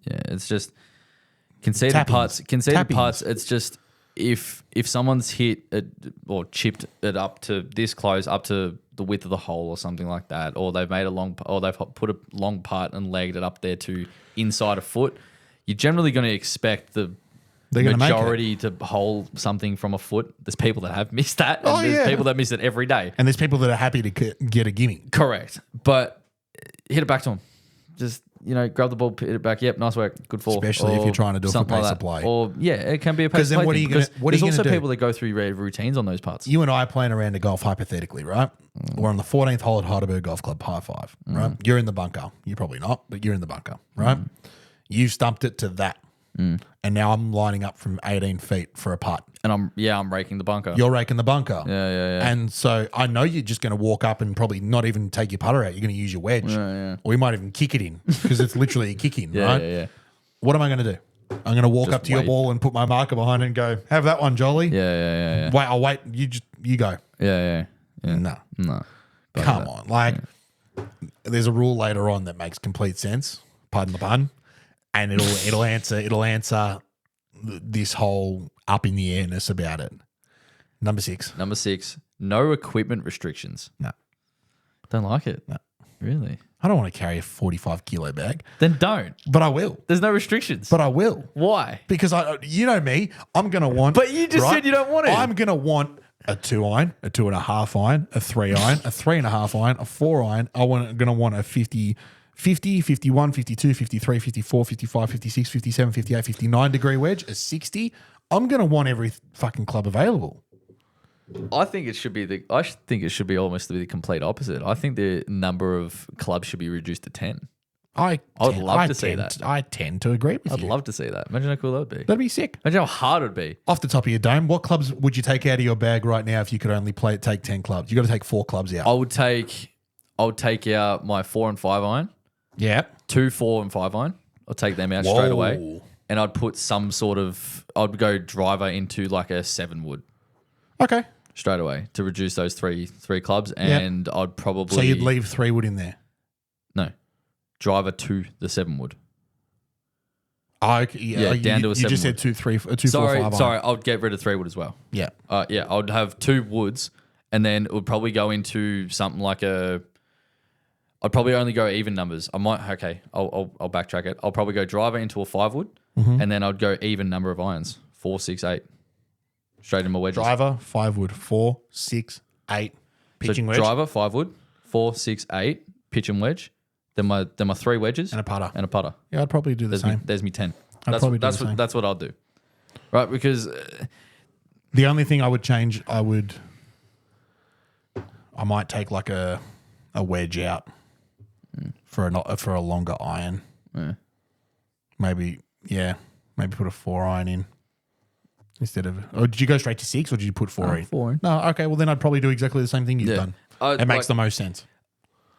It's just conceded Tap-ins. putts. It's just if someone's hit it or chipped it up to this close, up to the width of the hole or something like that, or they've made they've put a long putt and legged it up there to inside a foot, you're generally going to expect the majority to hole something from a foot. There's people that have missed that, and there's people that miss it every day. And there's people that are happy to get a gimme. Correct, but hit it back to them. Just grab the ball, hit it back. Yep, nice work, good fall. Especially if Or you're trying to do it for something pace like of play. that. Or it can be a pace 'Cause then of play. what are you gonna- thing, because what are you there's also gonna do? people that go through routines on those putts. You and I are playing around a golf hypothetically, right? We're on the 14th hole at Heidelberg Golf Club, high 5, right? You're in the bunker. You're probably not, but you're in the bunker, right? You've stumped it to that. And now I'm lining up from 18 feet for a putt. And I'm raking the bunker. You're raking the bunker. Yeah. And so I know you're just going to walk up and probably not even take your putter out. You're going to use your wedge. Or you might even kick it in because it's literally a kick in, right? Yeah. What am I going to do? I'm going to walk Just up to your wait. ball and put my marker behind it and go, have that one, Jolly. Yeah. Wait, I'll wait. You go. Yeah. No. No. Come on. Like, there's a rule later on that makes complete sense. Pardon the pun. And it'll answer this whole up in the airness about it. Number 6. Number 6, no equipment restrictions. No. Don't like it. No. Really? I don't want to carry a 45 kilo bag, Then don't. but I will. There's no restrictions. But I will. Why? Because you know me, I'm going to want. But you just said you don't want it. I'm going to want a 2 iron, a 2.5 iron, a 3 iron, a 3.5 iron, a 4 iron. I'm going to want a 50, 51, 52, 53, 54, 55, 56, 57, 58, 59 degree wedge, a 60. I'm going to want every fucking club available. I think it should be almost the complete opposite. I think the number of clubs should be reduced to 10. I would love to see that. I tend to agree with I'd you. love to see that. Imagine how cool that would be. That'd be sick. Imagine how hard it would be. Off the top of your dome, what clubs would you take out of your bag right now if you could only take 10 clubs? You got to take 4 clubs out. I would take out my 4 and 5 iron, Yeah. 2 4 and 5 iron. I'll take them out straight away. And I'd put I'd go driver into like a 7 wood Okay. straight away to reduce those three clubs. And I'd probably. So you'd leave 3 wood in there. No. Driver to the 7 wood. Down to a You 7 just said wood. 2, 3, 4, 5 Sorry, iron. I'd get rid of 3 wood as well. Yeah. I'd have 2 woods, and then it would probably go into something like I'd probably only go even numbers. I'll backtrack it. I'll probably go driver into a 5 wood, and then I'd go even number of irons, 4, 6, 8, straight in my wedges. Driver, 5 wood, 4, 6, 8, pitching wedge. Driver 5 wood, 4, 6, 8, pitch and wedge. Then my 3 wedges And a putter. Yeah, I'd probably do the same. There's me 10. I'd probably do the same. That's what I'll do, right? Because The only thing I would change, I might take like a wedge out for a longer iron. Yeah. Maybe put a 4 iron in instead of. Or did you go straight to 6 or did you put 4 in? 4 in. No, okay. Well, then I'd probably do exactly the same thing you've Yeah. done. It makes the most sense.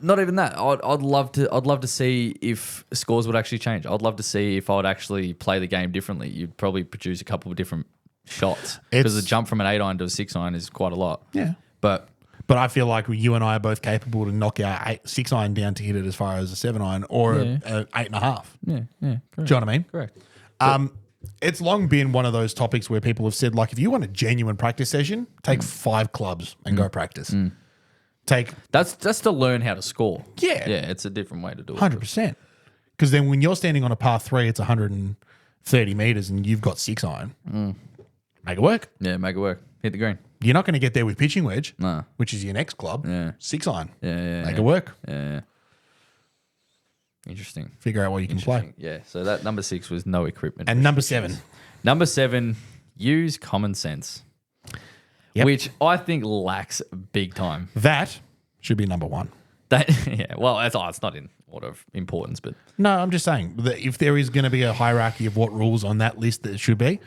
not even that. I'd love to see if scores would actually change. I'd love to see if I would actually play the game differently. You'd probably produce a couple of different shots because the jump from an 8-iron to a 6-iron is quite a lot. Yeah. But I feel like you and I are both capable to knock our 6-iron down to hit it as far as a 7-iron or an 8.5. yeah, correct. Do you know what I mean? Correct. It's long been one of those topics where people have said, like, if you want a genuine practice session, take 5 clubs and go practice. Take That's to learn how to score. Yeah. Yeah, it's a different way to do it. 100%. Because then when you're standing on a par 3, it's 130 meters and you've got 6-iron. Make it work. Yeah, make it work. Hit the green. You're not going to get there with pitching wedge, No. which is your next club. Yeah. 6-iron. Yeah. Make it work. Yeah. Interesting. Figure out what you can play. Yeah. So that number 6 was no equipment. And number 7. Number 7, use common sense. Yep. Which I think lacks big time. That should be number 1. It's not in order of importance, but No, I'm just saying that if there is going to be a hierarchy of what rules on that list that it should be,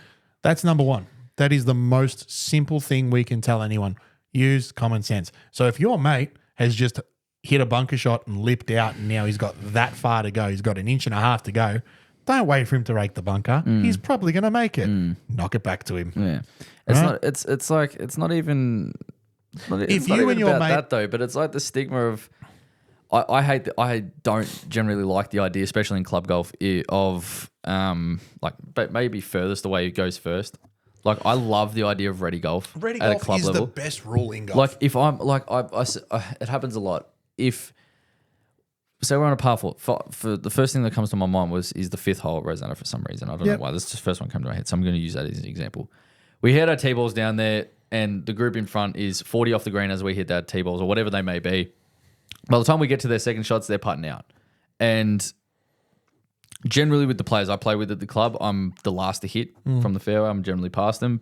that's number 1. That is the most simple thing we can tell anyone. Use common sense. So if your mate has just hit a bunker shot and lipped out and now he's got that far to go, he's got an inch and a half to go, don't wait for him to rake the bunker. He's probably going to make it. Knock it back to him. yeah, it's Right? not. It's like it's not even. It's not, If it's not you even and your about mate- that though, but it's like the stigma of. I don't generally like the idea, especially in club golf, of but maybe furthest away who goes first. Like I love the idea of ready golf Ready at a golf club is level. the best rule in golf. Like if I'm like it happens a lot. If say we're on a par 4, for the first thing that comes to my mind is the 5th hole at Rosanna for some reason. I don't know why. That's just the first one came to my head, so I'm going to use that as an example. We hit our tee balls down there, and the group in front is 40 off the green as we hit our tee balls or whatever they may be. By the time we get to their second shots, they're putting out, and generally with the players I play with at the club, I'm the last to hit from the fairway. I'm generally past them,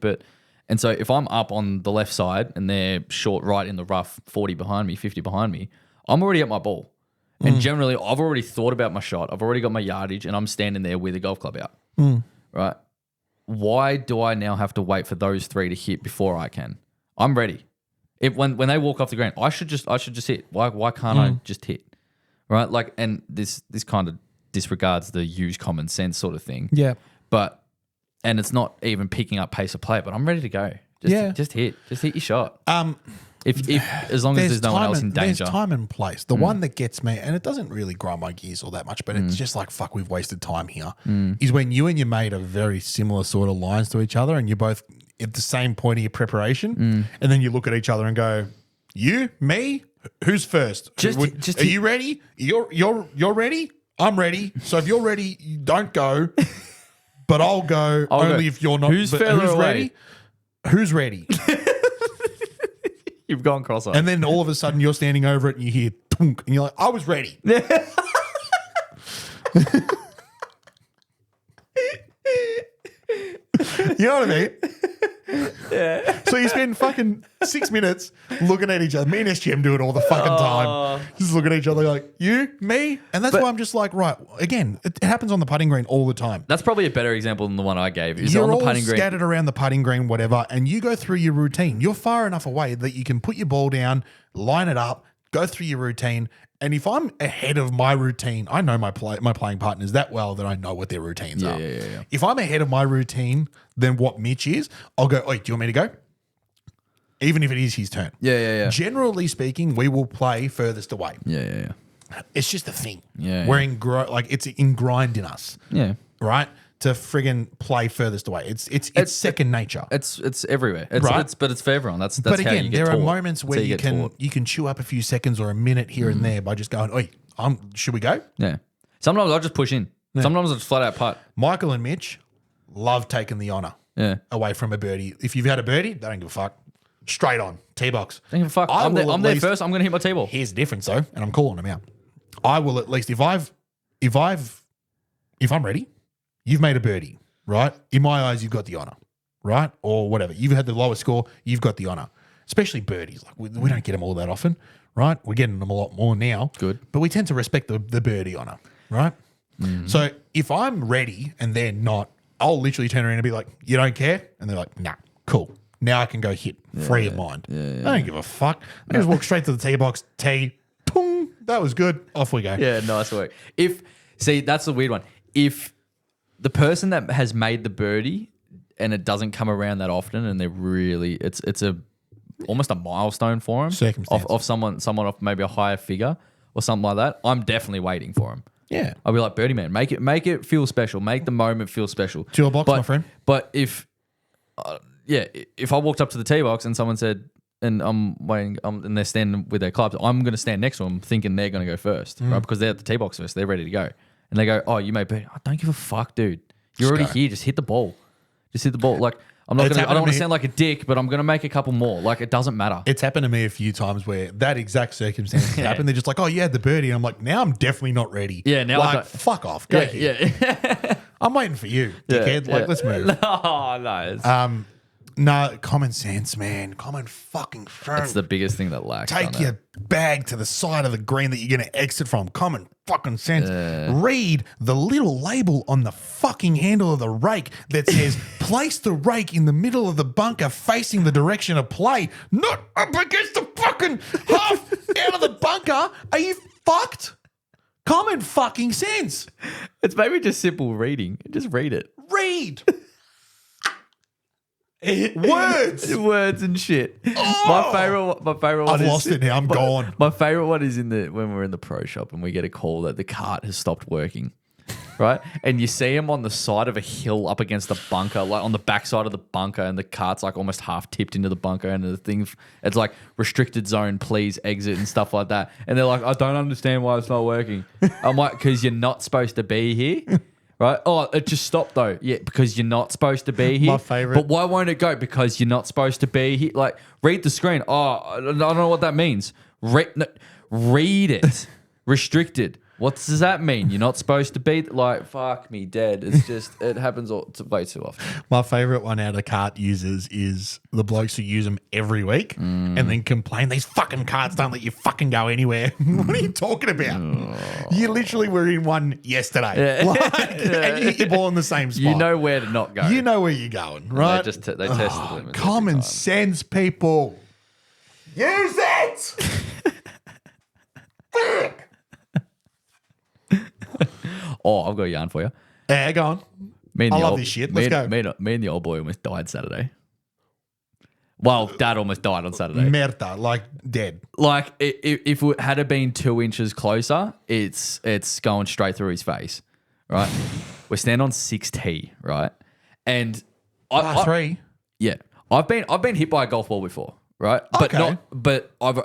and so if I'm up on the left side and they're short right in the rough, 40 behind me, 50 behind me, I'm already at my ball. And generally, I've already thought about my shot. I've already got my yardage, and I'm standing there with a golf club out. Right? Why do I now have to wait for those 3 to hit before I can? I'm ready. When they walk off the ground, I should just hit. Why can't I just hit? Right? Like, and this kind of disregards the use common sense sort of thing. yeah. And it's not even picking up pace of play, but I'm ready to go. Just hit your shot. If as long as there's no one else in danger. There's time and place. The one that gets me, and it doesn't really grind my gears all that much, but it's just like, fuck, we've wasted time here, is when you and your mate are very similar sort of lines to each other and you're both at the same point of your preparation, and then you look at each other and go, you, me, who's first? Are you ready? You're ready? I'm ready. So if you're ready, you don't go, but I'll go only if you're not. Who's further away? ready? Who's ready? You've gone cross-eyed. And then all of a sudden you're standing over it and you hear thunk, and you're like, I was ready. You know what I mean? Yeah. So you spend fucking 6 minutes looking at each other. Me and SGM do it all the fucking time. Just looking at each other like, you, me? And that's why I'm just like, right, again, it happens on the putting green all the time. That's probably a better example than the one I gave. Is You're on the all putting green. scattered around the putting green, whatever, and you go through your routine. You're far enough away that you can put your ball down, line it up, go through your routine. And if I'm ahead of my routine, I know my playing partners that well that I know what their routines are. Yeah. If I'm ahead of my routine than what Mitch is, I'll go, oi, do you want me to go? Even if it is his turn. Yeah. Generally speaking, we will play furthest away. Yeah. It's just a thing. Yeah. We're it's ingrined in us. Yeah. Right? To friggin' play furthest away. It's second nature. It's everywhere. Right. But it's for everyone. That's But how again, you get there are taught. moments where That's how you can chew up a few seconds or a minute here and there by just going, oi, should we go? Yeah. Sometimes I'll just push in. Sometimes I'll just flat out putt. Michael and Mitch love taking the honour away from a birdie. If you've had a birdie, they don't give a fuck. Straight on, tee box. Don't give a fuck. I'm there first. I'm going to hit my tee ball. Here's the difference though, and I'm calling them out. I will at least if I'm ready, you've made a birdie, right? In my eyes, you've got the honour, right? Or whatever. You've had the lowest score, you've got the honour. Especially birdies. Like we don't get them all that often, right? We're getting them a lot more now. Good. But we tend to respect the birdie honour, right? So if I'm ready and they're not, I'll literally turn around and be like, you don't care? And they're like, nah, cool. Now I can go hit free of mind. I don't give a fuck. I just walk straight to the tee box, tee, boom, That was good. Off we go. Yeah, nice work. That's the weird one. If the person that has made the birdie and it doesn't come around that often, and they're really, it's almost a milestone for them. Circumstance. Of someone of maybe a higher figure or something like that. I'm definitely waiting for him. Yeah. I'll be like, Birdie man, make it feel special. Make the moment feel special. To your box, my friend. But if I walked up to the tee box and someone said, and I'm waiting, and they're standing with their clubs, I'm going to stand next to them thinking they're going to go first, right? Because they're at the tee box first. They're ready to go. And they go, oh, you made birdie. I don't give a fuck, dude. You're already here. Just hit the ball. Just hit the ball. Like, I don't want to sound like a dick, but I'm going to make a couple more. Like, it doesn't matter. It's happened to me a few times where that exact circumstance has happened. They're just like, oh, you had the birdie. And I'm like, now I'm definitely not ready. Yeah, now I like, don't- fuck off. Go here. Yeah. I'm waiting for you, dickhead. Like, let's move. No, no. No, common sense, man. Common fucking sense. It's the biggest thing that lacks. Take your bag to the side of the green that you're going to exit from. Common fucking sense. Read the little label on the fucking handle of the rake that says, place the rake in the middle of the bunker facing the direction of play, not up against the fucking half out of the bunker. Are you fucked? Common fucking sense. It's maybe just simple reading. Just read it. Read. Words and shit. Oh! My favorite one I've is lost it now. I'm gone. My favorite one is when we're in the pro shop and we get a call that the cart has stopped working. Right? And you see him on the side of a hill up against the bunker, like on the backside of the bunker, and the cart's like almost half tipped into the bunker, and the thing, it's like restricted zone, please exit and stuff like that. And they're like, I don't understand why it's not working. I'm like, because you're not supposed to be here. Right? Oh, it just stopped though. Yeah, because you're not supposed to be here. My favourite. But why won't it go? Because you're not supposed to be here. Like, read the screen. Oh, I don't know what that means. Read it. Restricted. What does that mean? You're not supposed to be like, fuck me dead. It's just, it happens way too often. My favourite one out of cart users is the blokes who use them every week and then complain, these fucking carts don't let you fucking go anywhere. What are you talking about? You literally were in one yesterday. Yeah. And you hit your ball in the same spot. You know where to not go. You know where you're going, right? They tested the limits. Common sense, people. Use it! Fuck. Oh, I've got a yarn for you. Yeah, go on. Me and I the love old- this shit. Me Let's and, go. me and the old boy almost died Saturday. Well, Dad almost died on Saturday. Merta, like dead. Like, if it had been 2 inches closer, it's going straight through his face, right? We're standing on 6T, right? And I, Three. yeah, I've been hit by a golf ball before, right? But Okay. but I've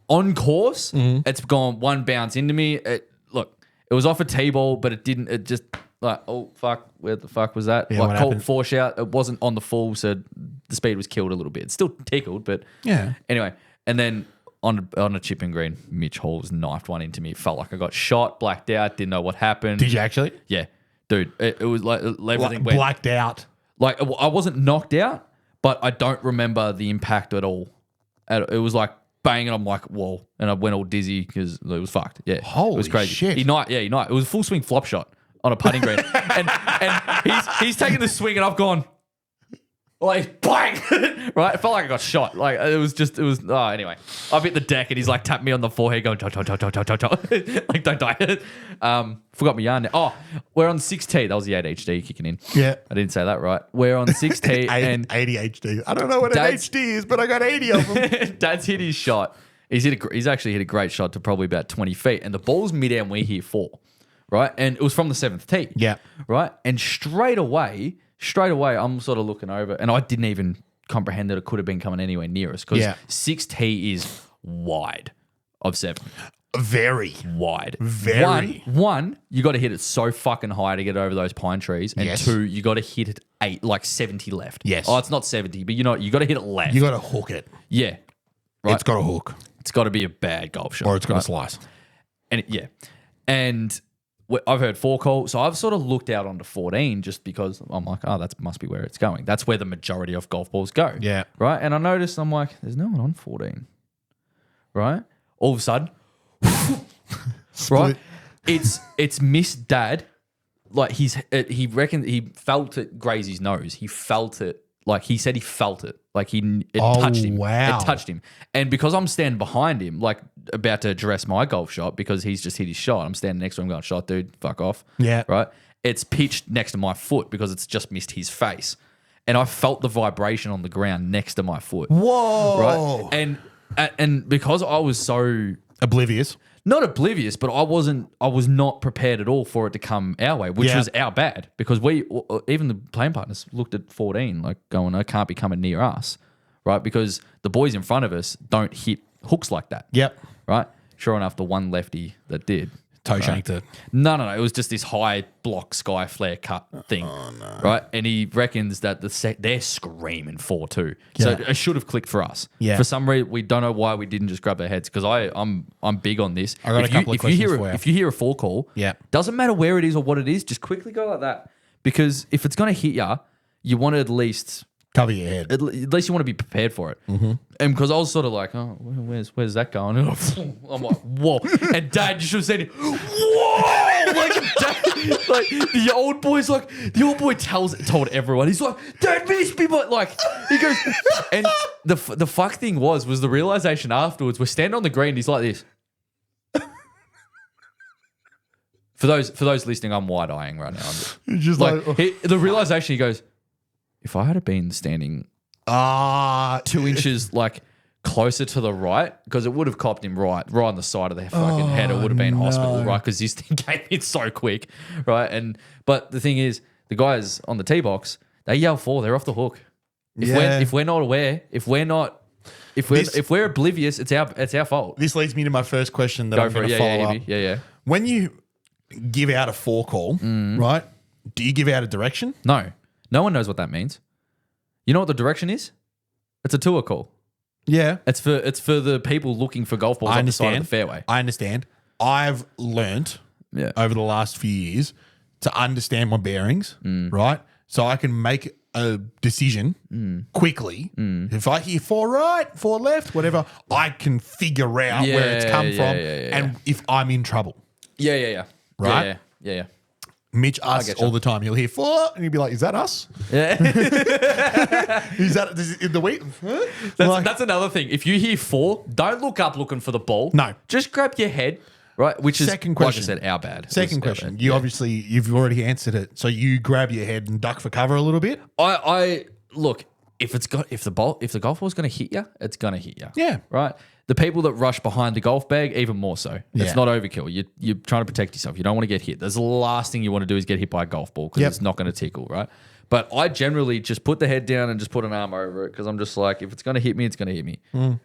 on course, it's gone one bounce into me. It was off a tee ball, but it didn't. It just like, oh fuck, where the fuck was that? Yeah, what like cold happened? force out. It wasn't on the full, so the speed was killed a little bit. It still tickled, but Yeah. Anyway, and then on a chipping green, Mitch Halls knifed one into me. It felt like I got shot, blacked out, didn't know what happened. Did you actually? Yeah, dude. It was like everything went. Blacked out. Like, I wasn't knocked out, but I don't remember the impact at all. It was like bang, and I'm like, whoa. And I went all dizzy because it was fucked. Yeah. It Holy was crazy. shit. He knifed. It was a full swing flop shot on a putting green. and he's taking the swing, and I've gone, like, bang. Right? It felt like I got shot. Like, anyway. I've hit the deck, and he's like tapped me on the forehead going, like, don't die. Forgot my yarn now. Oh, we're on 6T. That was the ADHD kicking in. Yeah. I didn't say that right. We're on 6T and ADHD. I don't know what Dad's- ADHD is, but I got 80 of them. Dad's hit his shot. He's actually hit a great shot to probably about 20 feet. And the ball's mid-air and we hit 4. Right? And it was from the 7th tee. Yeah. Right? And straight away, I'm sort of looking over and I didn't even comprehend that it could have been coming anywhere near us because Yeah. 6T is wide of 7. Very. Wide. Very. One, you got to hit it so fucking high to get over those pine trees. And Yes. 2, you got to hit it 70 left. Yes. Oh, it's not 70, but you got to hit it left. You got to hook it. Yeah. Right. It's got a hook. It's got to be a bad golf shot. Or it's got right? a slice. And and I've heard 4 call, so I've sort of looked out onto 14 just because I'm like, oh, that must be where it's going. That's where the majority of golf balls go. Yeah. Right? And I noticed, I'm like, there's no one on 14. Right? All of a sudden, right? It's Miss Dad. Like he reckoned he felt it graze his nose. He felt it. Like he said he felt it. Like it touched him. wow. It touched him. And because I'm standing behind him, like about to address my golf shot because he's just hit his shot. I'm standing next to him going, shot, dude, fuck off. Yeah. Right? It's pitched next to my foot because it's just missed his face. And I felt the vibration on the ground next to my foot. Whoa. Right? And because I was so Oblivious. not oblivious, but I was not prepared at all for it to come our way, which Yeah. was our bad because even the playing partners looked at 14 like going, I can't be coming near us, right? Because the boys in front of us don't hit hooks like that. Yep. Right? Sure enough, the one lefty that did. Toe shanked it. No. It was just this high block sky flare cut thing. Oh, no. Right? And he reckons that they're screaming 4-2. So Yeah. it should have clicked for us. Yeah. For some reason, we don't know why we didn't just grab their heads because I'm big on this. I got a couple of questions for you. If you hear a 4 call, Yeah. doesn't matter where it is or what it is, just quickly go like that. Because if it's going to hit you, you want to at least Cover your head. at least you want to be prepared for it. Mm-hmm. And because I was sort of like, oh, where's that going? I'm like, whoa. And Dad, you should have said, whoa. Like the old boy's like, the old boy told everyone. He's like, Dad missed me. But like, he goes, and the fuck thing was the realization afterwards, we're standing on the green. He's like this. For those listening, I'm wide-eyeing right now. Just The realization, he goes, if I had been standing 2 inches like closer to the right, because it would have copped him right on the side of the fucking head, it would have been hospital, right? Because this thing came in so quick, right? But the thing is, the guys on the tee box, they yell 4, they're off the hook. If we're not aware, if we're oblivious, it's our fault. This leads me to my first question that I'm going to follow up. Yeah. When you give out a 4 call, right? Do you give out a direction? No one knows what that means. You know what the direction is? It's a tour call. Yeah. It's for the people looking for golf balls on the side of the fairway. I understand. I've learnt over the last few years to understand my bearings, right? So I can make a decision quickly. If I hear 4 right, 4 left, whatever, I can figure out where it's come from and if I'm in trouble. Yeah. Right? Yeah. Mitch asks all the time. He'll hear 4 and he'll be like, is that us? Yeah. Is that in the week? Huh? That's another thing. If you hear 4, don't look up looking for the ball. No. Just grab your head, right? Which is, Second question. like I said, our bad. Second question. You've already answered it. So you grab your head and duck for cover a little bit? I look, if the golf ball's going to hit you, it's going to hit you. Yeah. Right? The people that rush behind the golf bag, even more so. Yeah. It's not overkill. You're trying to protect yourself. You don't want to get hit. That's the last thing you want to do is get hit by a golf ball because it's not going to tickle, right? But I generally just put the head down and just put an arm over it because I'm just like, if it's going to hit me, it's going to hit me.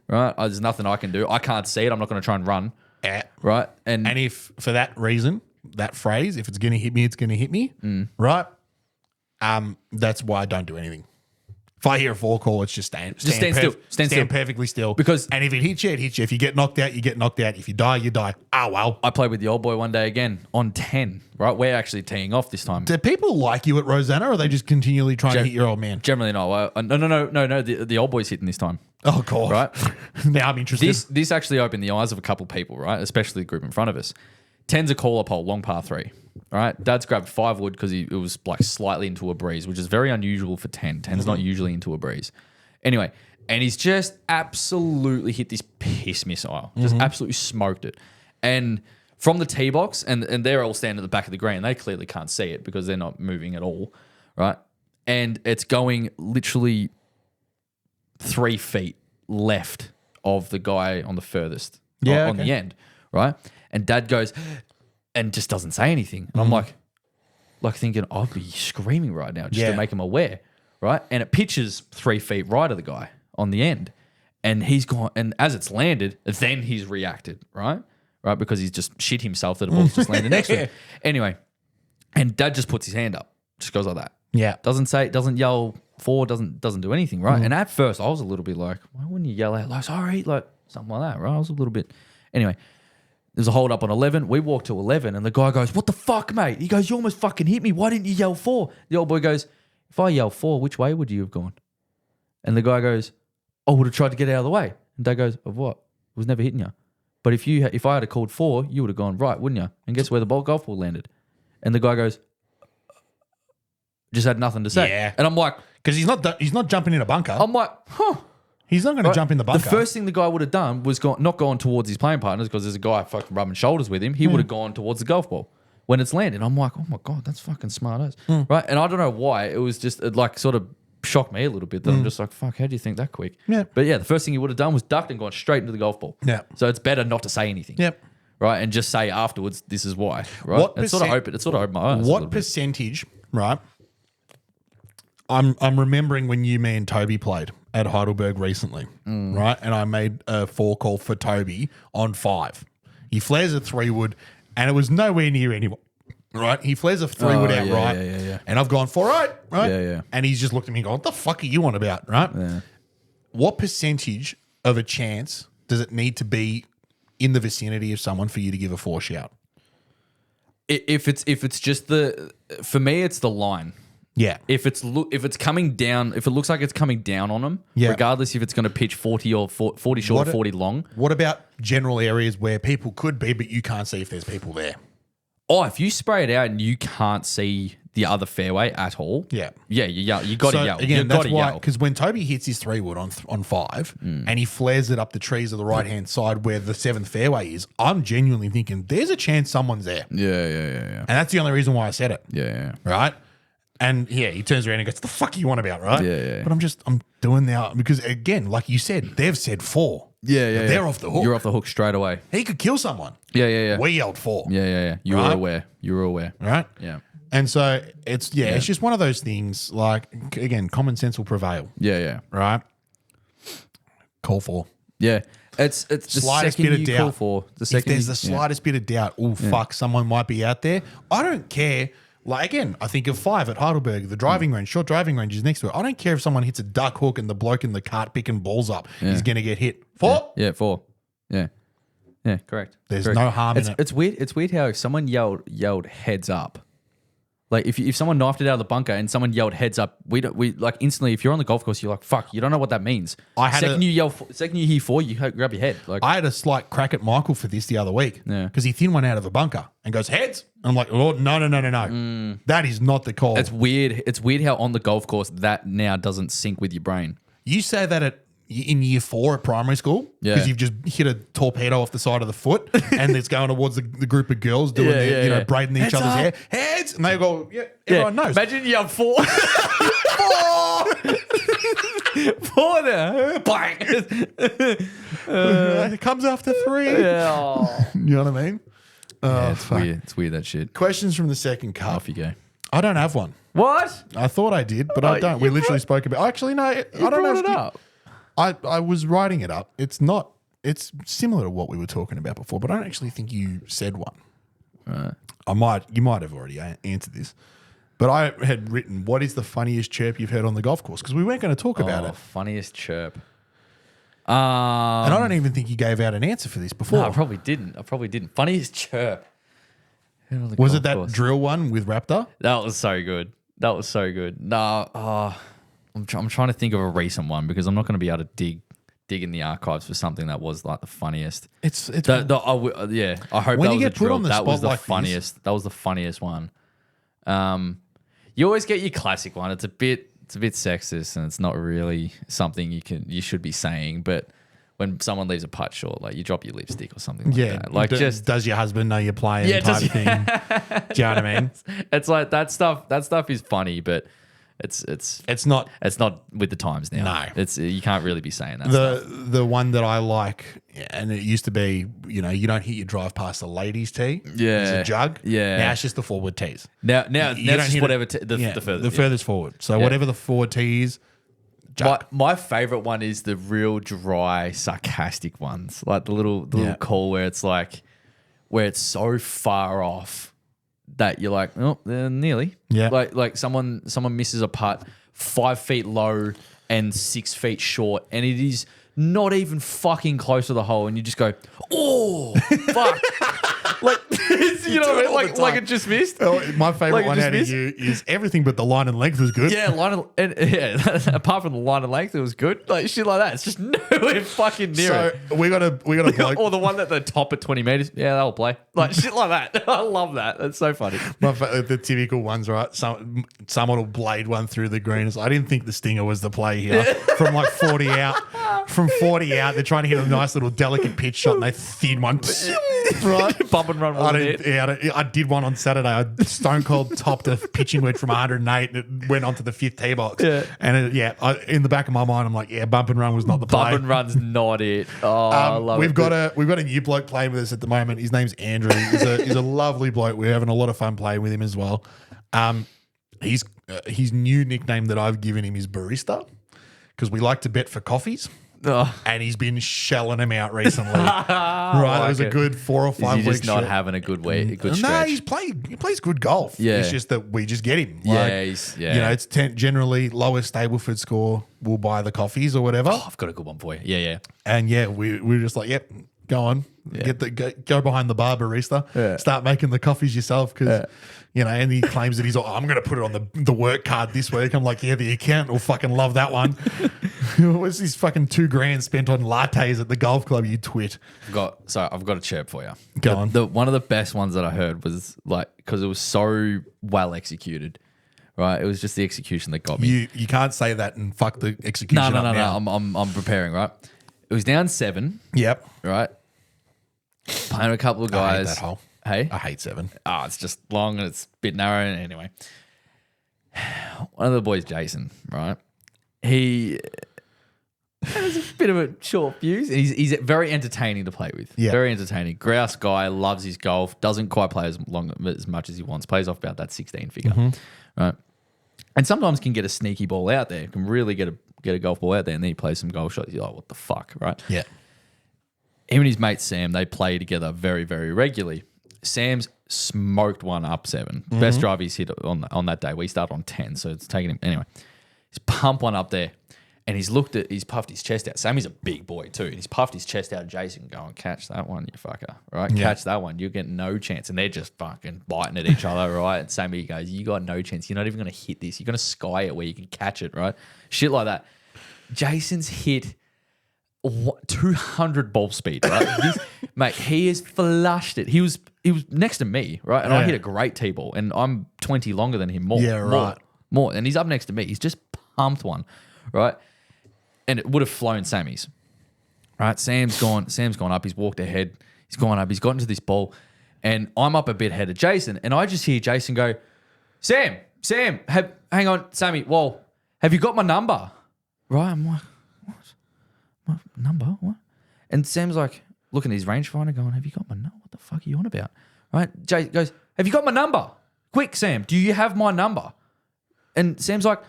Right? There's nothing I can do. I can't see it. I'm not going to try and run. Right? And if for that reason, that phrase, if it's going to hit me, it's going to hit me, right? That's why I don't do anything. If I hear a 4 call, it's just stand still. Stand still. perfectly still. And if it hits you, it hits you. If you get knocked out, you get knocked out. If you die, you die. Oh, well. I played with the old boy one day again on 10, right? We're actually teeing off this time. Do people like you at Rosanna or are they just continually trying to hit your old man? Generally, no. No. The old boy's hitting this time. Oh, God. Right? Now I'm interested. This actually opened the eyes of a couple people, right? Especially the group in front of us. 10's a call-up hole, long par 3. All right, Dad's grabbed 5 wood because it was like slightly into a breeze, which is very unusual for 10. 10's not usually into a breeze. Anyway, and he's just absolutely hit this piss missile. Just absolutely smoked it. And from the tee box, and they're all standing at the back of the green. They clearly can't see it because they're not moving at all, right? And it's going literally 3 feet left of the guy on the furthest, on the end, right? And Dad goes and just doesn't say anything. And I'm like thinking, I'd be screaming right now just to make him aware, right? And it pitches 3 feet right of the guy on the end. And he's gone, and as it's landed, then he's reacted, right? Right, because he's just shit himself that the ball's just landed next to him. Anyway, and Dad just puts his hand up, just goes like that. Yeah. Doesn't yell 4, doesn't do anything, right? And at first, I was a little bit like, why wouldn't you yell out, like, sorry, like something like that, right? I was a little bit, anyway. There's a hold up on 11. We walk to 11 and the guy goes, what the fuck, mate? He goes, you almost fucking hit me. Why didn't you yell 4? The old boy goes, if I yell 4, which way would you have gone? And the guy goes, I would have tried to get out of the way. And Dad goes, of what? It was never hitting you. But if I had called 4, you would have gone right, wouldn't you? And guess where the golf ball landed? And the guy goes, just had nothing to say. Yeah. And I'm like, because he's not jumping in a bunker. I'm like, huh. He's not going to Right? jump in the bunker. The first thing the guy would have done was not gone towards his playing partners because there's a guy fucking rubbing shoulders with him. He would have gone towards the golf ball when it's landed. I'm like, oh my God, that's fucking smart as. Right? And I don't know why. It was just, it like sort of shocked me a little bit that I'm just like, fuck, how do you think that quick? Yeah. But yeah, the first thing he would have done was ducked and gone straight into the golf ball. Yeah. So it's better not to say anything. Yep. Right? And just say afterwards, this is why. Right? What It sort of opened my eyes. a little What bit. percentage, right? I'm remembering when you, me, and Toby played at Heidelberg recently, right? And I made a 4 call for Toby on 5. He flares a 3-wood, and it was nowhere near anyone. Right? He flares a 3-wood yeah, outright, yeah. and I've gone 4-8, right? Yeah. And he's just looked at me and gone, what the fuck are you on about, right? Yeah. What percentage of a chance does it need to be in the vicinity of someone for you to give a 4 shout? If it's just for me, it's the line. Yeah. If it's coming down, if it looks like it's coming down on them, Yeah. regardless if it's going to pitch 40 or 40 short or 40 long. What about general areas where people could be, but you can't see if there's people there? Oh, if you spray it out and you can't see the other fairway at all, Yeah. you yell. You got to yell. Again, you got that's to why, yell. because when Toby hits his 3-wood on 5 and he flares it up the trees of the right hand side where the 7th fairway is, I'm genuinely thinking there's a chance someone's there. Yeah. And that's the only reason why I said it. Yeah. Right? And yeah, he turns around and goes, "The fuck are you on about?" Right? Yeah. But I'm doing now because again, like you said, they've said 4. Yeah. They're off the hook. You're off the hook straight away. He could kill someone. Yeah. We yelled 4. Yeah. You Right? were aware. You were aware. Right? Yeah. And so it's it's just one of those things. Like again, common sense will prevail. Yeah. Right? Call 4. Yeah. It's the Slightest second bit of you doubt. call for. The If second there's you- the slightest bit of doubt, fuck, someone might be out there. I don't care. Like again, I think of 5 at Heidelberg, the driving range, short driving range is next to it. I don't care if someone hits a duck hook and the bloke in the cart picking balls up is going to get hit. 4. Yeah, 4. Yeah, correct. There's Correct. no harm in it. It's weird. It's weird how if someone yelled heads up, like if someone knifed it out of the bunker and someone yelled heads up, we like instantly. If you're on the golf course, you're like, fuck, you don't know what that means. Second you hear 4, you grab your head. Like I had a slight crack at Michael for this the other week Yeah. because he thinned one out of the bunker and goes heads. I'm like, oh no. That is not the call. it's weird. It's weird how on the golf course that now doesn't sync with your brain. You say that in year 4 at primary school Yeah. because you've just hit a torpedo off the side of the foot and it's going towards the group of girls doing their, braiding each Heads other's up. hair. Heads! And they go, everyone knows. Imagine you have 4. 4 there. Bang. It comes after 3. Yeah. You know what I mean? It's weird. It's weird that shit. Questions from the second cup. Off you go. I don't have one. What? I thought I did, but I don't. We literally spoke about. Actually, no. I don't brought have it up. I was writing it up. It's not. It's similar to what we were talking about before, but I don't actually think you said one. Right. You might have already answered this, but I had written, "What is the funniest chirp you've heard on the golf course?" Because we weren't going to talk about it, Funniest chirp. and I don't even think you gave out an answer for this before. No, I probably didn't. Funniest chirp. Was it that drill one with Raptor? That was so good. No, I'm trying to think of a recent one because I'm not going to be able to dig in the archives for something that was like the funniest. It's I hope When that you was get a put drill. on the That was spot the like this- funniest. That was the funniest one. You always get your classic one. It's a bit sexist and it's not really something you should be saying. But when someone leaves a putt short, like you drop your lipstick or something like that. Like does your husband know you're playing? Yeah, type does- thing. Do you know what I mean? it's like that stuff. That stuff is funny, but it's It's not with the times now. No. It's you can't really be saying that. stuff. the one that I like, and it used to be, you don't hit your drive past the ladies' tee. Yeah. It's a jug. Yeah. Now it's just the forward tees. Now You don't it's just hit whatever it- the further. the furthest forward. So whatever the forward tee is, jug. My favorite one is the real dry, sarcastic ones, like the little call where it's like where it's so far off that you're like, oh, nearly. Yeah. Like someone misses a putt 5 feet low and 6 feet short, and it is not even fucking close to the hole, and you just go, oh, fuck. Like, you know what I mean? Like it just missed. Oh, my favorite Like it one just out of missed? you is everything but the line and length was good. Yeah, apart from the line and length, it was good. Like shit like that. It's just nowhere fucking near So it. we got a bloke. Or the one at the top at 20 meters. Yeah, that'll play. Like shit like that. I love that. That's so funny. The typical ones, right? Someone will blade one through the green. I didn't think the stinger was the play here. From like 40 out. From 40 out, they're trying to hit a nice little delicate pitch shot and they thin one. Right? Bump and run I, wasn't it. I did one on Saturday. I stone cold topped a pitching wedge from 108 and it went onto the fifth tee box. Yeah. And in the back of my mind, I'm like, yeah, bump and run was not the play. Bump and run's not it. Oh, I love we've it. got a new bloke playing with us at the moment. His name's Andrew. He's a lovely bloke. We're having a lot of fun playing with him as well. His new nickname that I've given him is Barista because we like to bet for coffees. Oh. And he's been shelling them out recently. Right, it was a good 4 or 5 Is weeks. he just not having a good week, a good stretch? No, he plays good golf. Yeah. It's just that we just get him. Yeah, You know, it's generally lowest Stableford score. We'll buy the coffees or whatever. Oh, I've got a good one for you. Yeah. And yeah, we're just like, yep, go on, go behind the bar, barista, start making the coffees yourself because you know. And he claims that I'm going to put it on the work card this week. I'm like, yeah, the accountant will fucking love that one. What's this fucking $2,000 spent on lattes at the golf club? You twit. I've got a chirp for you. Go on. One of the best ones that I heard was like because it was so well executed. Right, it was just the execution that got me. You can't say that and fuck the execution. No. now. I'm preparing. Right, it was down 7. Yep. Right, playing a couple of I hate guys. that hole. Hey, I hate 7. oh, it's just long and it's a bit narrow. Anyway, one of the boys, Jason. Right, he has a bit of a short fuse. He's very entertaining to play with. Yeah. Very entertaining. Grouse guy, loves his golf. Doesn't quite play as much as he wants. Plays off about that 16 figure. Right. And sometimes can get a sneaky ball out there. Can really get a golf ball out there, and then he plays some golf shots. You're like, what the fuck, right? Yeah. Him and his mate Sam, they play together very, very regularly. Sam's smoked one up 7. Best drive he's hit on that day. We start on 10, so it's taking him anyway. He's pumped one up there, and he's puffed his chest out. Sammy's a big boy too, and he's puffed his chest out. Jason going, catch that one, you fucker, right? Yeah. Catch that one. You get no chance, and they're just fucking biting at each other, right? And Sammy goes, you got no chance. You're not even going to hit this. You're going to sky it where you can catch it, right? Shit like that. Jason's hit 200 ball speed, right? Mate, he has flushed it. He was next to me, right? And I hit a great tee ball, and I'm 20 longer than him. More. And he's up next to me. He's just pumped one, right? And it would have flown Sammy's, right? Sam's gone up. He's walked ahead. He's gone up. He's gotten to this ball, and I'm up a bit ahead of Jason, and I just hear Jason go, Sam, hang on, Sammy, whoa, have you got my number? Right? I'm like, what? My number? What? And Sam's like, looking at his rangefinder going, have you got my number? What the fuck are you on about? Right? Jay goes, have you got my number? Quick, Sam, do you have my number? And Sam's like,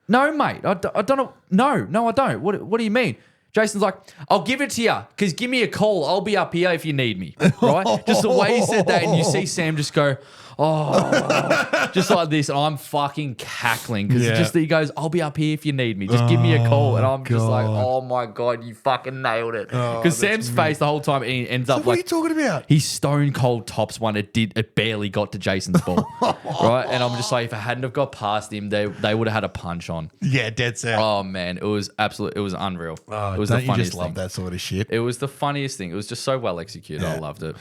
no, mate, I don't know. No, I don't. What do you mean? Jason's like, I'll give it to you because give me a call. I'll be up here if you need me. Right? Just the way he said that, and you see Sam just go, oh, just like this. And I'm fucking cackling because just that he goes, I'll be up here if you need me. Just give me a call. And I'm just like, oh my God, you fucking nailed it. Because Sam's face the whole time he ends up What are like, you talking about? he stone cold tops one. It barely got to Jason's ball. Right? And I'm just like, if it hadn't have got past him, they would have had a punch on. Yeah, dead set. Oh man, it was unreal. It was Don't the you funniest just love thing. that sort of shit? It was the funniest thing. It was just so well executed. I loved it.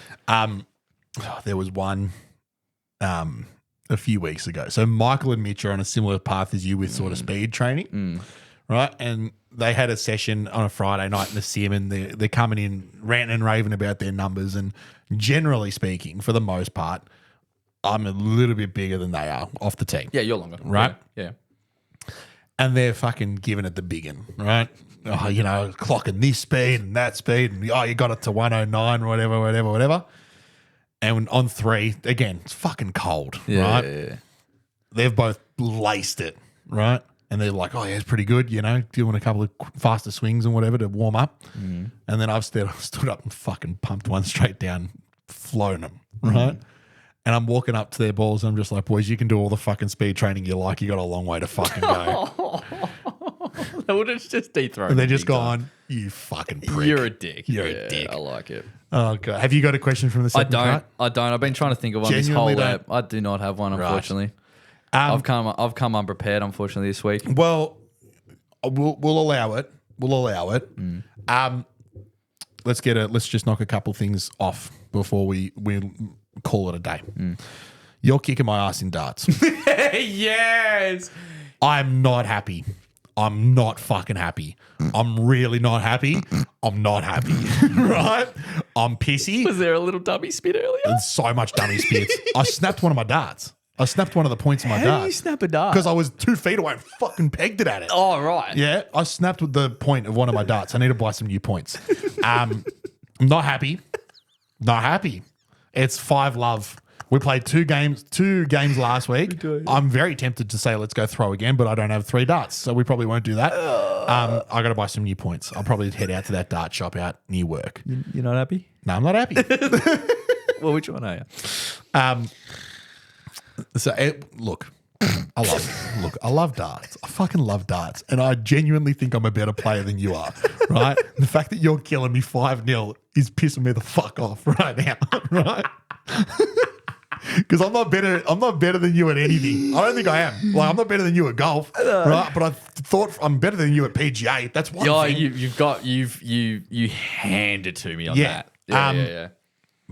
There was one a few weeks ago. So Michael and Mitch are on a similar path as you with sort of speed training, right? And they had a session on a Friday night in the sim, and they're coming in ranting and raving about their numbers. And generally speaking, for the most part, I'm a little bit bigger than they are off the tee. Yeah, you're longer. Right? Yeah. And they're fucking giving it the big one, right? Oh, you know, clocking this speed and that speed, and you got it to 109, whatever. And on 3, again, it's fucking cold, right? Yeah. They've both laced it, right? And they're like, oh, yeah, it's pretty good, you know, doing a couple of faster swings and whatever to warm up. And then I've stood up and fucking pumped one straight down, flown them, right? And I'm walking up to their balls, and I'm just like, boys, you can do all the fucking speed training you like. You got a long way to fucking go. That would have just dethroned. And they're just big time. gone, you fucking prick. You're a dick. You're a dick. I like it. Oh god, have you got a question from the I second don't. part? I don't. I've been trying to think of one this Genuinely whole don't. app. I do not have one, unfortunately. Um, I've come unprepared, unfortunately, this week. Well, we'll allow it. We'll allow it. Let's just knock a couple things off before we call it a day. You're kicking my ass in darts. Yes. I'm not happy. I'm not fucking happy. I'm really not happy. I'm not happy. Right? I'm pissy. Was there a little dummy spit earlier? There's so much dummy spits. I snapped one of my darts. I snapped one of the points of my How do you dart snap a dart? because I was 2 feet away and fucking pegged it at it. Oh, right. Yeah, I snapped with the point of one of my darts. I need to buy some new points. I'm not happy. Not happy. It's 5-love. We played two games last week. I'm very tempted to say let's go throw again, but I don't have 3 darts, so we probably won't do that. I got to buy some new points. I'll probably head out to that dart shop out near work. You're not happy? No, I'm not happy. Well, which one are you? Look, I love darts. I fucking love darts. And I genuinely think I'm a better player than you are, right? The fact that you're killing me 5-0 is pissing me the fuck off right now, right? Because I'm not better than you at anything. I don't think I am. Like, I'm not better than you at golf, right? But I thought I'm better than you at PGA. That's one thing. You handed to me on Yeah. that. Yeah.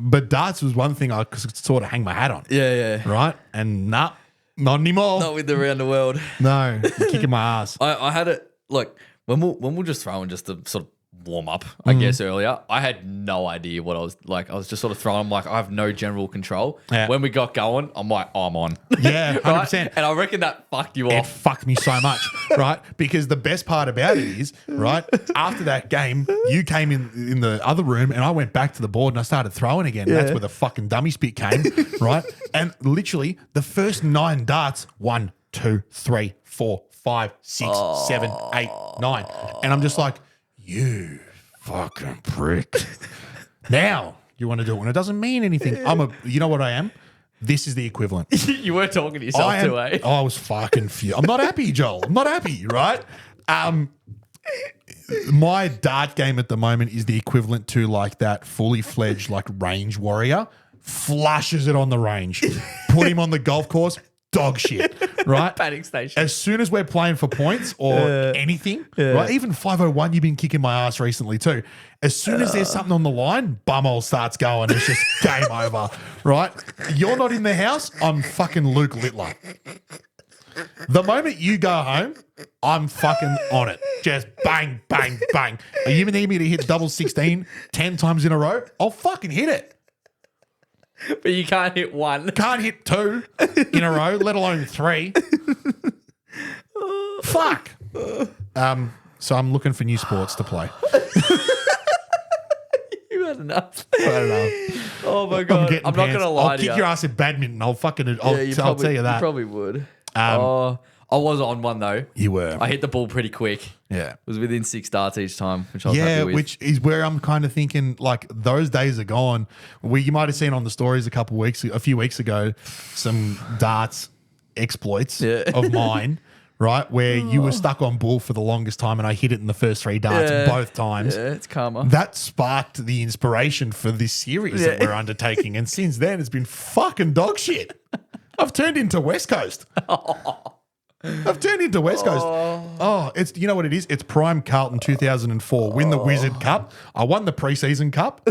But darts was one thing I could sort of hang my hat on, Yeah. right? And nah, not anymore. Not with the around the world. No, you're kicking my ass. I had it like when we're just throwing just to sort of warm up, I guess earlier. I had no idea what I was like. I was just sort of throwing. I'm like, I have no general control. Yeah. When we got going, I'm like, I'm on. Yeah, 100%. Right? And I reckon that fucked you It off. fucked me so much, right? Because the best part about it is, right, after that game, you came in the other room and I went back to the board and I started throwing again. That's where the fucking dummy spit came, right? And literally the first 9 darts, 1, 2, 3, 4, 5, 6, 7, 8, 9. And I'm just like, you fucking prick. Now you want to do it when it doesn't mean anything. You know what I am? This is the equivalent. You were talking to yourself too, eh? I was fucking I'm not happy, Joel. I'm not happy, right? My dart game at the moment is the equivalent to like that fully fledged like range warrior. Flushes it on the range. Put him on the golf course. Dog shit, right? Panic station. As soon as we're playing for points or anything, right? Even 501, you've been kicking my ass recently too. As soon as there's something on the line, bumhole starts going. It's just game over, right? You're not in the house. I'm fucking Luke Littler. The moment you go home, I'm fucking on it. Just bang, bang, bang. You need me to hit double 16 10 times in a row? I'll fucking hit it. But you can't hit 1. Can't hit 2 in a row, let alone 3. Fuck. So I'm looking for new sports to play. You had enough. I don't know. Oh my god! I'm not pants. gonna lie I'll to kick you. your ass at badminton. I'll tell you that. You probably would. I was on one though. You were. I hit the ball pretty quick. Yeah. It was within 6 darts each time, which I was happy with. Which is where I'm kind of thinking like those days are gone. You might have seen on the stories a few weeks ago, some darts exploits of mine, right? Where you were stuck on bull for the longest time and I hit it in the first 3 darts both times. Yeah, it's karma. That sparked the inspiration for this series that we're undertaking. And since then, it's been fucking dog shit. I've turned into West Coast. I've turned into West Coast. Oh, it's you know what it is? It's Prime Carlton 2004. Win the Wizard Cup. I won the preseason cup,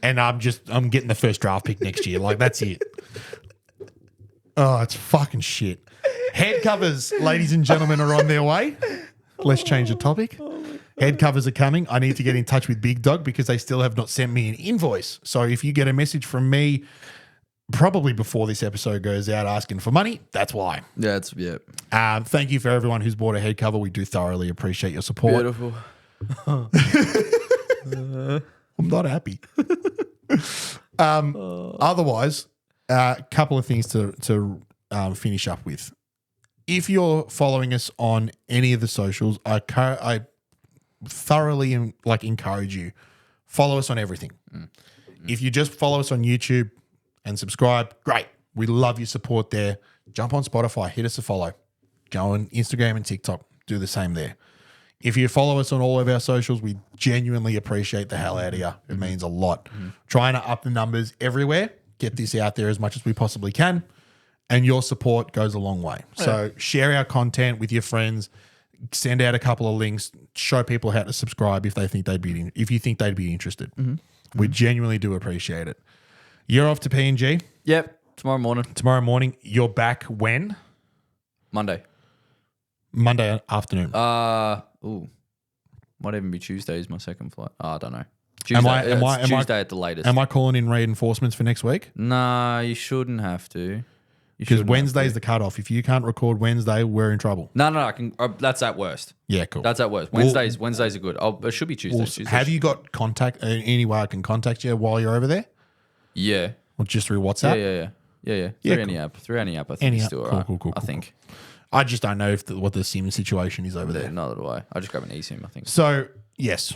and I'm getting the first draft pick next year. Like that's it. Oh, it's fucking shit. Head covers, ladies and gentlemen, are on their way. Let's change the topic. Head covers are coming. I need to get in touch with Big Dog because they still have not sent me an invoice. So if you get a message from me, probably before this episode goes out asking for money, that's why. Thank you for everyone who's bought a head cover. We do thoroughly appreciate your support. Beautiful. I'm not happy. Otherwise, a couple of things to finish up with. If you're following us on any of the socials, I thoroughly encourage you, follow us on everything. If you just follow us on YouTube and subscribe, great. We love your support there. Jump on Spotify, hit us a follow. Go on Instagram and TikTok, do the same there. If you follow us on all of our socials, we genuinely appreciate the hell out of you. It means a lot. Trying to up the numbers everywhere, get this out there as much as we possibly can, and your support goes a long way. So share our content with your friends, send out a couple of links, show people how to subscribe if you think they'd be interested. We genuinely do appreciate it. You're off to PNG Yep. Tomorrow morning. tomorrow morning. You're back when? Monday. Monday afternoon. Ooh. Might even be Tuesday is my second flight. I don't know. Am Tuesday, I- Tuesday at the latest. Am I calling in reinforcements for next week? Nah, you shouldn't have to. You Because shouldn't have Wednesday's to. the cutoff. If you can't record Wednesday, we're in trouble. No, I can. That's at worst. Yeah, cool. That's at worst. Well- Wednesdays are good. It should be Tuesdays. Well, Tuesdays have you got contact any way I can contact you while you're over there, Yeah. or just through Yeah, WhatsApp? yeah. Yeah, Through any app. Through any app, I think Any it's app. still Cool, alright. cool, I think. I just don't know what the SIM situation is over there. Neither do I. I just grab an eSIM, I think. So yes,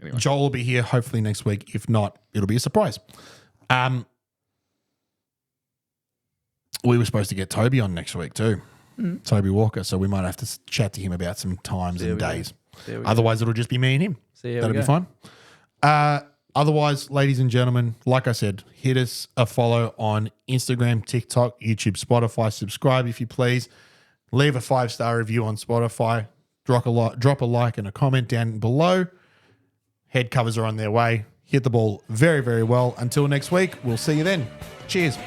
Anyway. Joel will be here hopefully next week. If not, it'll be a surprise. We were supposed to get Toby on next week too, Toby Walker. So we might have to chat to him about some times and we go. days. There we go. Otherwise, it'll just be me and him. See how That'll we be go. fun. Otherwise, ladies and gentlemen, like I said, hit us a follow on Instagram, TikTok, YouTube, Spotify. Subscribe if you please. Leave a 5-star review on Spotify. Drop a like and a comment down below. Head covers are on their way. Hit the ball very, very well. Until next week, we'll see you then. Cheers.